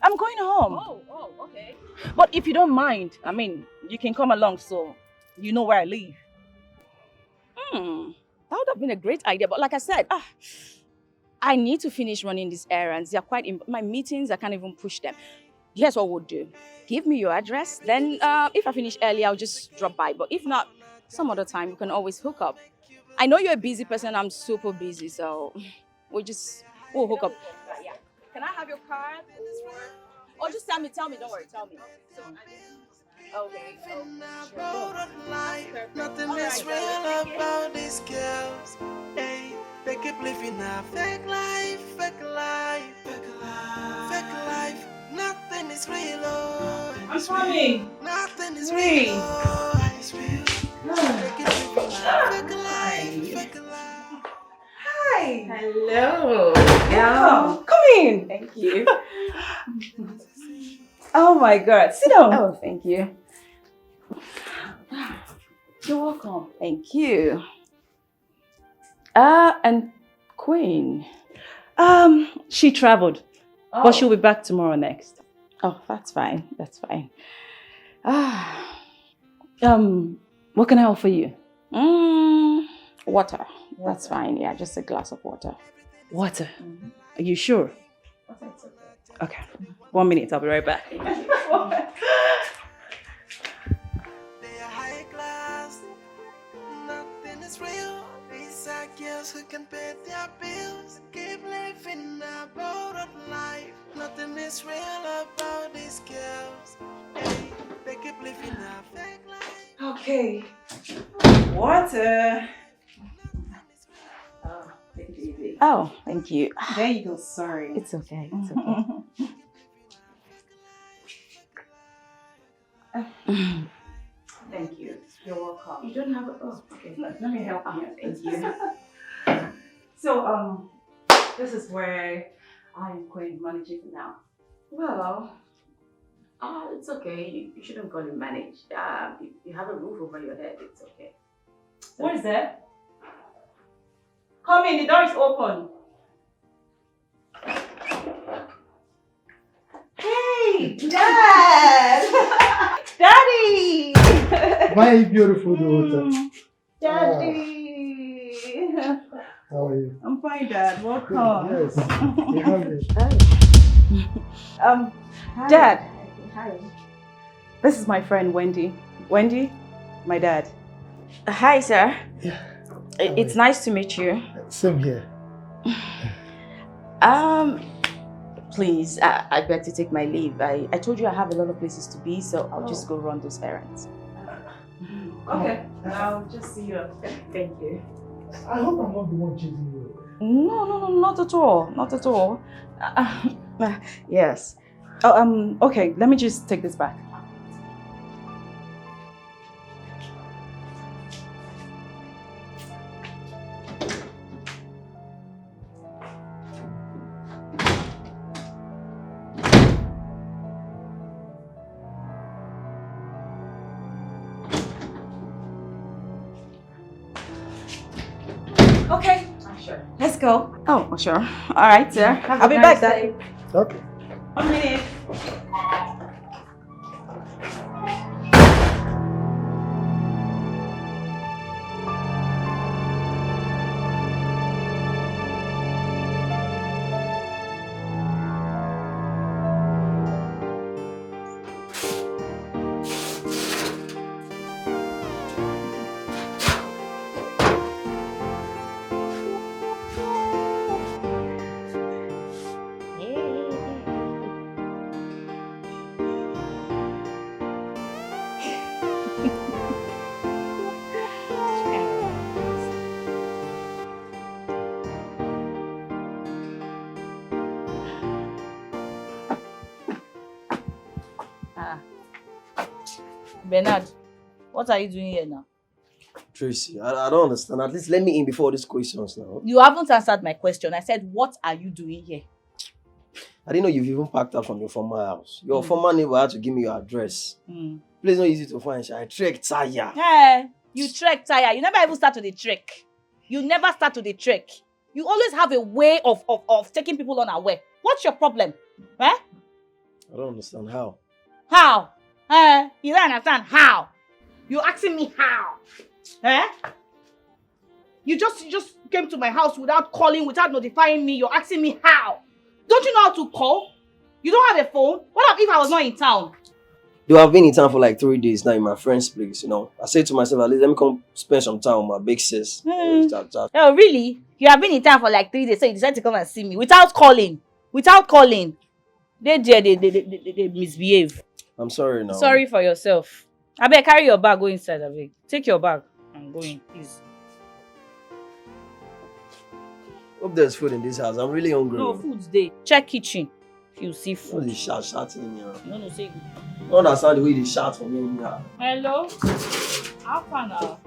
I'm going home. Oh, okay. But if you don't mind, I mean, you can come along so you know where I live. That would have been a great idea. But like I said, I need to finish running these errands. They are quite, my meetings, I can't even push them. Here's what we'll do. Give me your address. Then if I finish early, I'll just drop by. But if not, some other time, you can always hook up. I know you're a busy person. I'm super busy. So we'll hook up. Yeah. Can I have your card? Or just tell me. Don't worry. Tell me. Nothing is real about these girls. Hey, they keep living a fake life, fake life, fake life, fake life. Nothing is real. I'm coming. Nothing is real. It's real. They keep living a fake life, fake life. Hi. Hello. Welcome. Come in. Thank you. Oh my God. Sit down. Oh, thank you. You're welcome. Thank you. And Queen. She traveled, but she'll be back tomorrow next. Oh, that's fine. That's fine. What can I offer you? Water. That's fine. Yeah, just a glass of water. Water? Are you sure? Okay. 1 minute, I'll be right back. They are high class. Nothing is real. These are girls who can pay their bills. Keep living a borrowed life. Nothing is real about these girls. Hey, they keep living a fake life. Okay. Water. Oh, thank you. Oh, thank you. There you go. Sorry. It's okay. It's okay. Thank you. You're welcome. You don't have a... Oh, okay. Let me help you. Thank you. So, this is where I'm going to manage it now. Well, it's okay. You shouldn't call it manage. You have a roof over your head. It's okay. What is that? Come in, the door is open. Hey, Dad! Daddy! My beautiful daughter. Daddy! How are you? I'm fine, Dad. Welcome. Yes. You have me. Hi. Dad. Hi. This is my friend Wendy. Wendy, my dad. Hi, sir. Yeah. It's nice to meet you. Same here. Please, I beg to take my leave. I told you I have a lot of places to be, so I'll just go run those errands. Okay. I'll just see you. Thank you. I hope I'm not the one chasing you. No, not at all. Not at all. Yes. Oh, okay. Let me just take this back. Okay. Sure. Let's go. Oh, sure. All right, sir. I'll be back, Daddy. Okay. 1 minute. Bernard, what are you doing here now? Tracy, I don't understand. At least let me in before these questions now. You haven't answered my question. I said, what are you doing here? I didn't know you've even packed out from your former house. Your former neighbor had to give me your address. Place not easy to find. I trekked tire. Hey, you trek tire. You never even start to the trek. You never start to the trek. You always have a way of taking people unaware. What's your problem? Eh? I don't understand how. How? You don't understand how? You're asking me how? Eh? You just came to my house without calling, without notifying me. You're asking me how? Don't you know how to call? You don't have a phone? What if I was not in town? Though I've been in town for like 3 days now in my friend's place, you know. I said to myself, at least let me come spend some time with my big sis. Oh, really? You have been in town for like 3 days, so you decided to come and see me without calling. Without calling. They misbehave. I'm sorry now. Sorry for yourself. Abeg, carry your bag, go inside, abeg. Take your bag and go in, please. Hope there's food in this house. I'm really hungry. No, food's there. Check kitchen. If you see food. What is shouting in here? No, say. I don't understand the way they shout for me in here. Hello? How far now?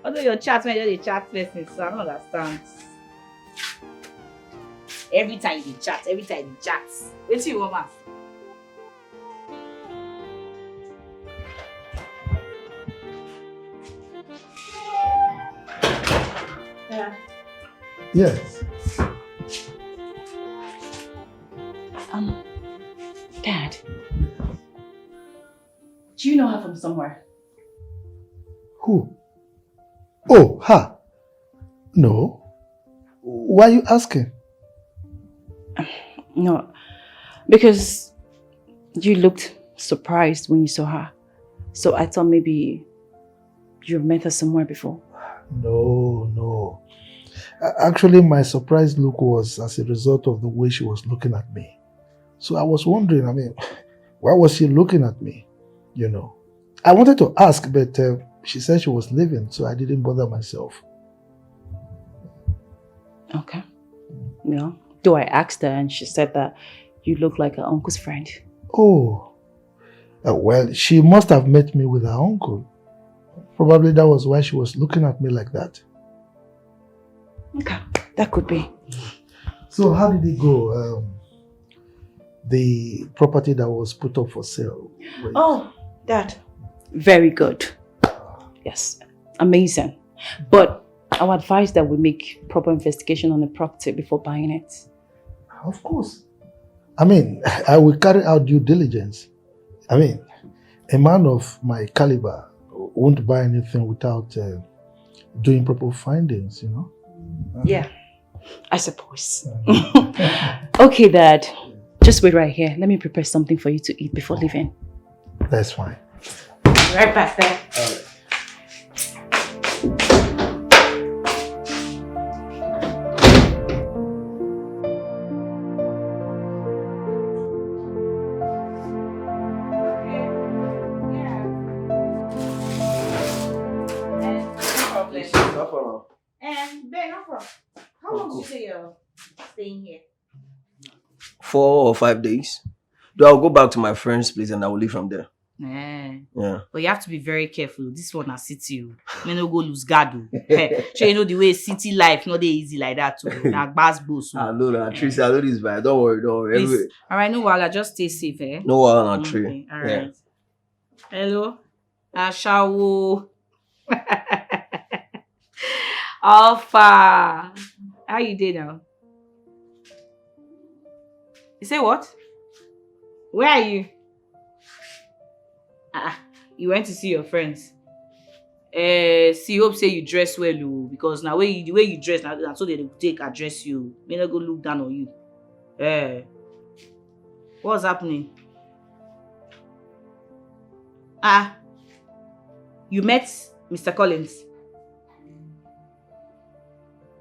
Although your chat when you're the chat person, so I don't understand. Every time you chat, Wait till you want man. Yes. Dad. Do you know her from somewhere? Who? Oh, her. No. Why are you asking? No, because you looked surprised when you saw her. So I thought maybe you've met her somewhere before. No. Actually, my surprised look was as a result of the way she was looking at me. So I was wondering, why was she looking at me? You know. I wanted to ask, but she said she was leaving, so I didn't bother myself. Okay. Yeah. Though I asked her and she said that you look like her uncle's friend. Oh. Well, she must have met me with her uncle. Probably that was why she was looking at me like that. Okay, that could be. So how did it go? The property that was put up for sale. Oh, that. Very good. Yes, amazing. But I would advise that we make proper investigation on the property before buying it. Of course. I will carry out due diligence. A man of my caliber won't buy anything without doing proper findings, you know? Yeah, I suppose. Okay, Dad. Just wait right here. Let me prepare something for you to eat before leaving. That's fine. Right back there. All right. How long did you say you're staying here? 4 or 5 days. Though I'll go back to my friend's place and I will leave from there. Yeah. But you have to be very careful. This one is city. May not go lose guard. So you know the way city life not easy like that too. Like bass boss. I know that. Tracy, I know this, but don't worry. Anyway. Alright, no wahala, just stay safe, eh? No wahala, Tree. Okay, alright. Yeah. Hello? Ashawo. Alpha. How you doing now? You say what? Where are you? You went to see your friends. See, hope say you dress well, because now the way you dress, now so they take address you. May not go look down on you. What's happening? You met Mr. Collins?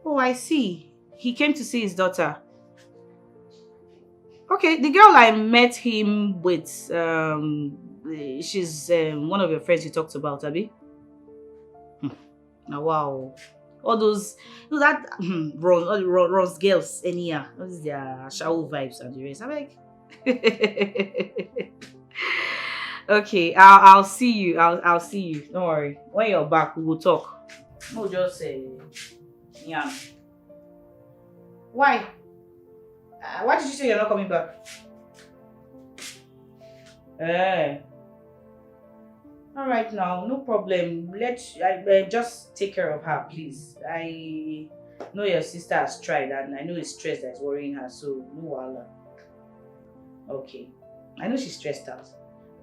Oh, I see. He came to see his daughter. Okay, the girl I met him with, she's one of your friends you talked about, Abby. Now, wow. All those that Ross girls anyhow. Those their shower vibes and the rest. I'm like, okay, I'll see you. I'll see you. Don't worry. When you're back, we will talk. No, just say, yeah. Why? Why did you say you're not coming back? All right now, no problem. Just take care of her, please. I know your sister has tried, and I know it's stress that's worrying her, so no wahala. Okay, I know she's stressed out.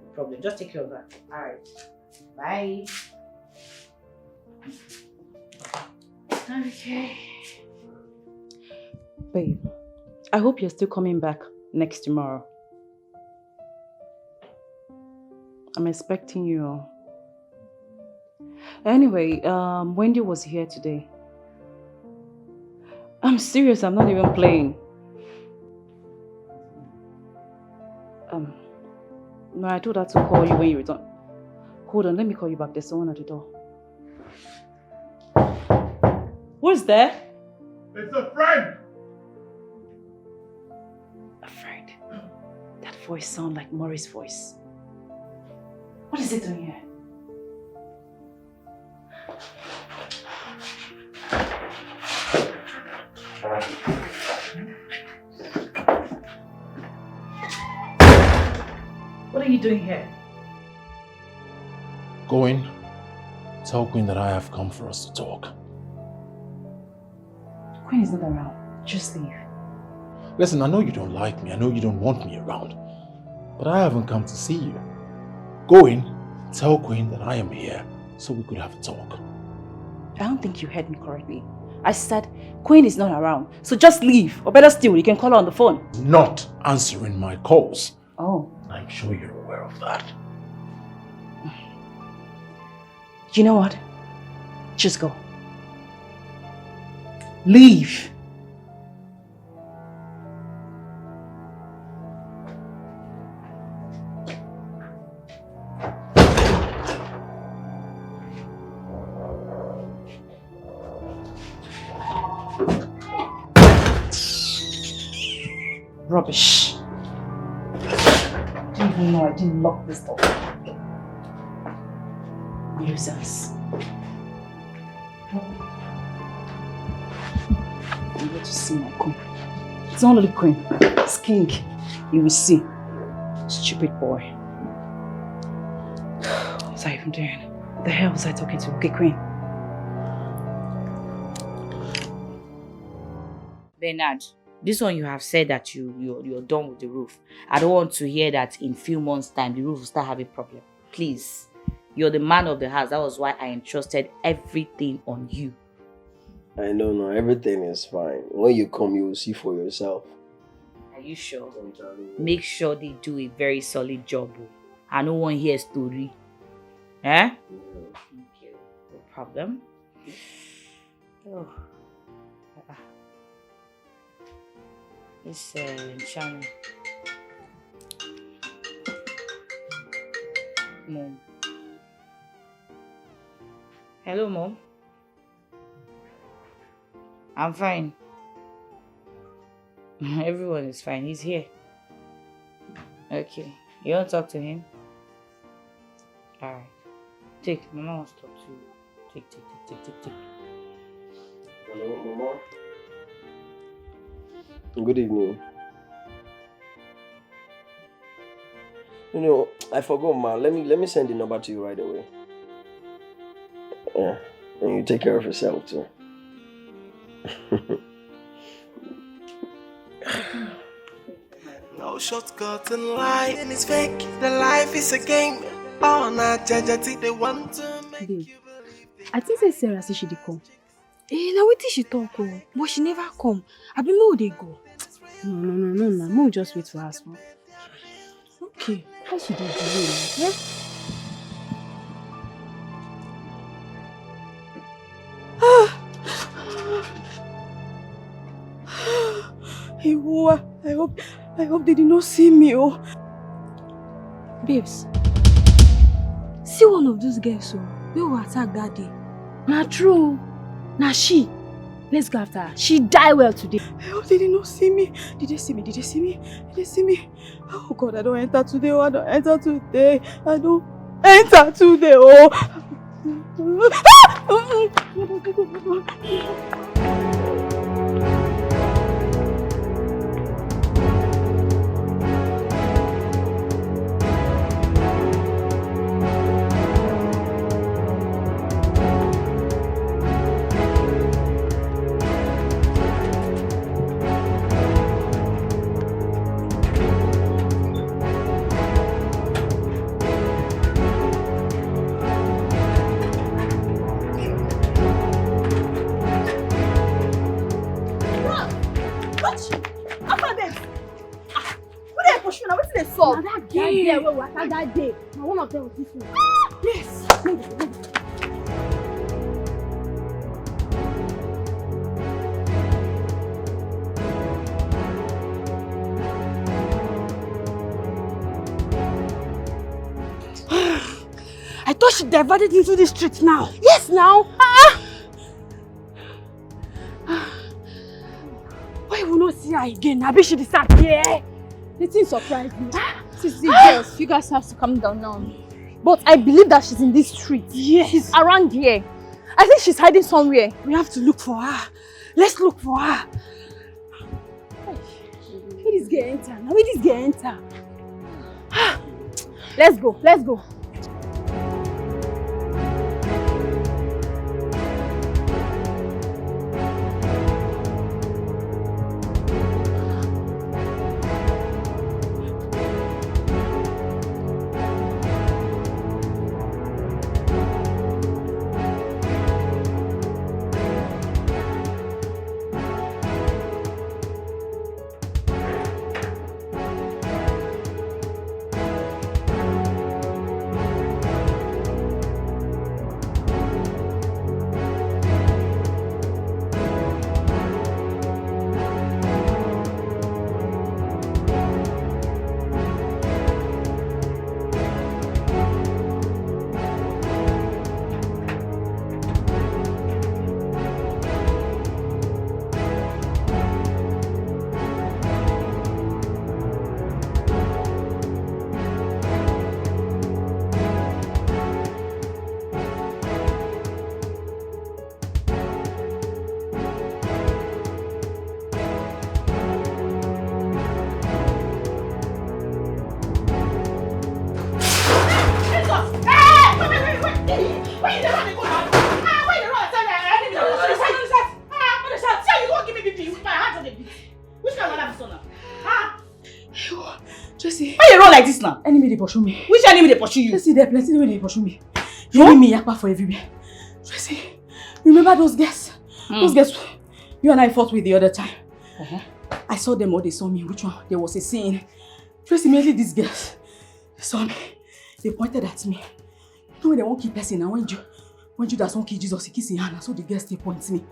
No problem. Just take care of her. All right. Bye. Okay. Babe, I hope you're still coming back next tomorrow. I'm expecting you. Anyway, Wendy was here today. I'm serious, I'm not even playing. No, I told her to call you when you return. Hold on, let me call you back. There's someone at the door. Who's there? It's a friend! A friend? That voice sounds like Morris' voice. What is it doing here? What are you doing here? Go in. Tell Queen that I have come for us to talk. Queen is not around. Just leave. Listen, I know you don't like me. I know you don't want me around. But I haven't come to see you. Go in. Tell Queen that I am here so we could have a talk. I don't think you heard me correctly. I said Queen is not around. So just leave. Or better still, you can call her on the phone. Not answering my calls. Oh. I'm sure you're aware of that. You know what? Just go. Leave. Rubbish. I didn't even know I didn't lock this door. Nuisance. I'm going to see my queen. It's not only queen, it's king. You will see. Stupid boy. What was I even doing? What the hell was I talking to? Okay, queen. Bernard, this one you have said that you're done with the roof. I don't want to hear that in few months' time the roof will start having problem. Please. You're the man of the house. That was why I entrusted everything on you. I know, no, everything is fine. When you come, you will see for yourself. Are you sure? Make sure they do a very solid job. I don't want to hear a story. Eh? Okay, no problem. Oh. This channel. Mom. Hello, Mom. I'm fine. Everyone is fine. He's here. Okay. You want to talk to him? Alright. Take. Mama wants to talk to you. Take. Hello, Mama. Good evening. You know, I forgot, ma. Let me send the number to you right away. Yeah, and you take care of yourself too. No shortcut in life, and it's fake. The life is a game. Oh, not judge, they want to make you believe. I think say Sarah say she dey come. Now wetin she talk oh, but she never come. I be make we dey go. No. Make we just wait for her small. Okay, how she dey delay now? Yeah? I hope they did not see me, oh. Babes, see one of those girls, we were attacked that day. Nah, true. Nah, she. Let's go after her. She died well today. I hope they did not see me. Did they see me? Oh God, I don't enter today. I don't enter today. That day. Now one of them was this one. Yes. Why she diverted into the street now? Yes, now. Why will not see her again? Abi she disappear. The thing surprised me. See, girls, you guys have to calm down now. But I believe that she's in this street. Yes. She's around here. I think she's hiding somewhere. We have to look for her. Let's look for her. Where this girl enter? Now where this girl enter? Let's go, let's go. Like this now. Enemy they pursue me. Which enemy they pursue you? Tracy, there plenty way they pursue me. You me yakpa for everywhere. Tracy, remember those girls? Those girls you and I fought with the other time. I saw them or they saw me. Which one? There was a scene. Tracy, mainly these girls. They saw me. They pointed at me. You know when they won't keep person and when Judas won't kill Jesus, he kiss his hand. So the girls they point me.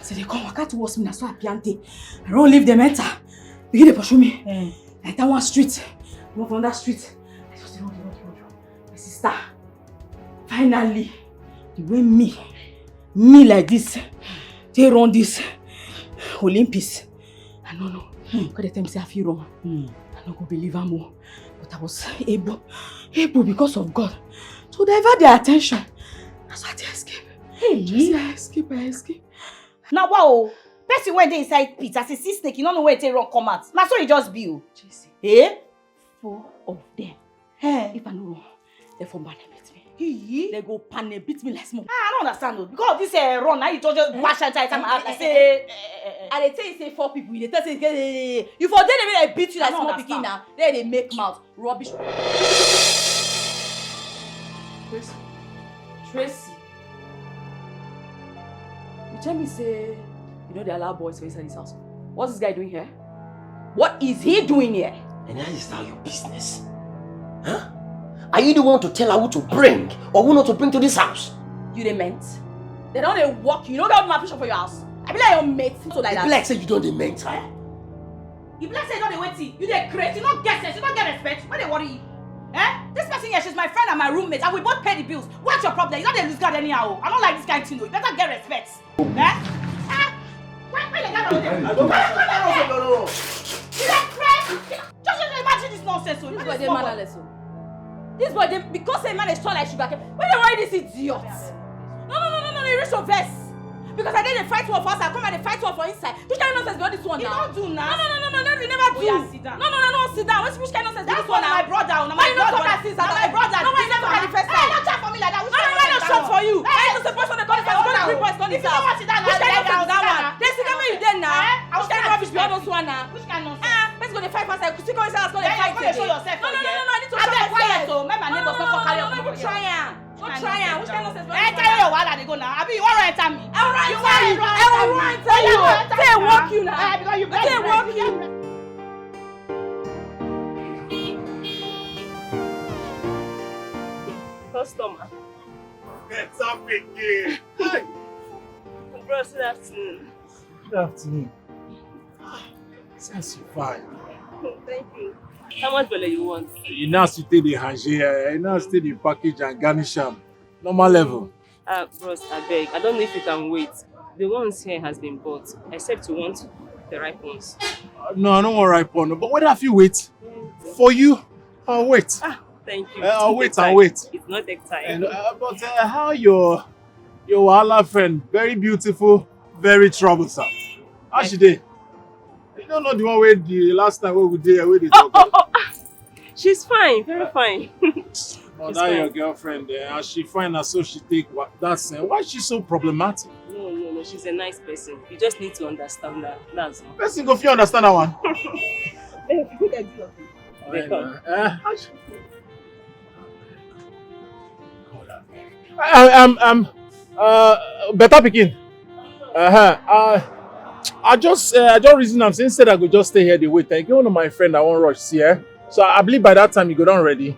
So they come walk towards me. So I piante. I don't leave them enter. They pursue me. I enter one street. Walk on that street. I just run. My sister. Finally, the way me like this, they run this Olympus. I don't know. Because they tell me say I feel wrong. I don't go believe her more. But I was able because of God to divert their attention. That's why I escape. Just I escape. Now wow. Person when they inside pit as a sea snake, you don't know where they run come out. Now so you just be. Eh? 4 of them. If I know wrong, they for pan beat me. They go pan beat me like small. I don't understand though. Because this run now you just bash and try time I say and they say 4 people. They tell say you for them they beat you like small pikin now. Then they make mouth rubbish. Tracy. You tell me say you know they allow boys for inside this house. What's this guy doing here? What is he doing here? And that is now your business. Huh? Are you the one to tell her who to bring or who not to bring to this house? You the meant? They don't walk you. You know that my vision for your house. I be like your mate, so like that. You like say you don't the meant, huh? You like say you don't the waiting. You the great. You don't get sense. You don't get respect. What they worry you? This person here, she's my friend and my roommate, and we both pay the bills. What's your problem? You don't lose God anyhow. I don't like this kind of thing though. You better get respect. Why you got no. Just imagine this nonsense. This boy they mannerless. This boy they because a man is tall like sugar cane. Why they worry this idiot? No, they reach your vest. Because I did a fight war for us, I come and they fight war for inside. Which kind of nonsense be this one now? You don't do now. No, you never do. Yeah, sit down. No, sit down. Which kind of nonsense be this one now? My brother. Why you not talk like this? My brother. No, why you never had the first time? Don't chat for me like that. Why not shot for you? Why you suppose to call this house? Go to 3 boys, call this house. Which kind of nonsense that one? They sit down where you there now. Which kind of rubbish be all those one now? Which kind of nonsense? Let's go to fight first. Still go inside, let's go to fight. Show yourself. No, I need to show myself. Quiet, so make my neighbors not carry on. Don't try am. Which kind of nonsense? Tell your wahala they go now. Abi you want to enter me? I will enter you. Say walk you now. Because you say walk you. Customer. It's up again. Bros, good afternoon. Good afternoon. Since you're fine. Thank you. How much belly you want? You now still take the hanger, you now still the package and garnish them. Normal level. Bros, I beg. I don't know if you can wait. The ones here has been bought, except you want the ripe ones. No, I don't want ripe one. But whether if you wait, for you, I'll wait. Thank you. I'll wait, I'll wait. It's not take time. And, but how your Wahala friend, very beautiful, very troublesome. How she dey? You don't know the one where the last time we did where they talk. She's fine, very fine. Oh, that your girlfriend there, as she find her so she take that's why is she so problematic? No, she's a nice person. You just need to understand that. That's all. Person go fit understand that one. They come. Better pikin. I just reason I'm saying instead I go just stay here the wait. I get one of my friend I won't rush see her. So I believe by that time you go down ready.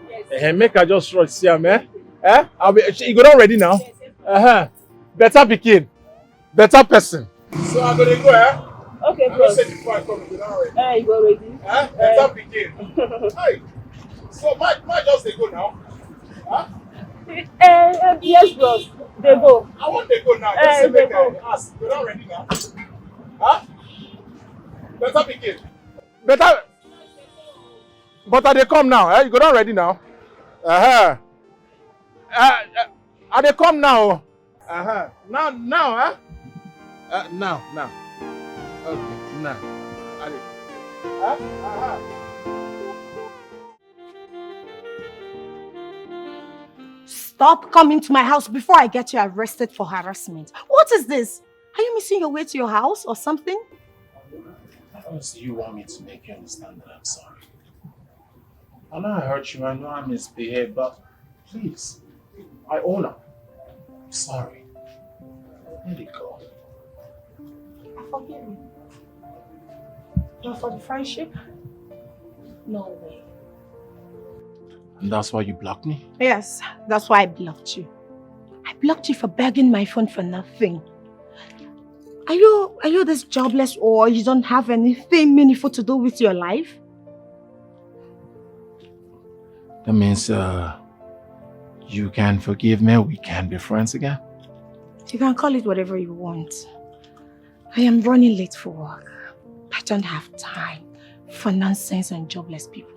Make her just rush see her, man. You go down ready now. Better pikin, better person. So I gonna go, Okay, bro. Say before I come, you go down ready. You go ready? Better pikin. Hey. So might just they go now. Yes, bros. They go. I want they go now. Just say make I ask. You're not ready now. Better pikin. Better. But they come now. You go down ready now. Are they come now? Now. Now. Okay. Now. Stop coming to my house before I get you arrested for harassment. What is this? Are you missing your way to your house or something? Honestly, you want me to make you understand that I'm sorry. I know I hurt you, I know I misbehaved, but please, I own up. I'm sorry. Let it go. I forgive you. Not for the friendship? No way. And that's why you blocked me? Yes, that's why I blocked you. I blocked you for begging my phone for nothing. Are you this jobless or you don't have anything meaningful to do with your life? That means you can forgive me, we can be friends again? You can call it whatever you want. I am running late for work. I don't have time for nonsense and jobless people.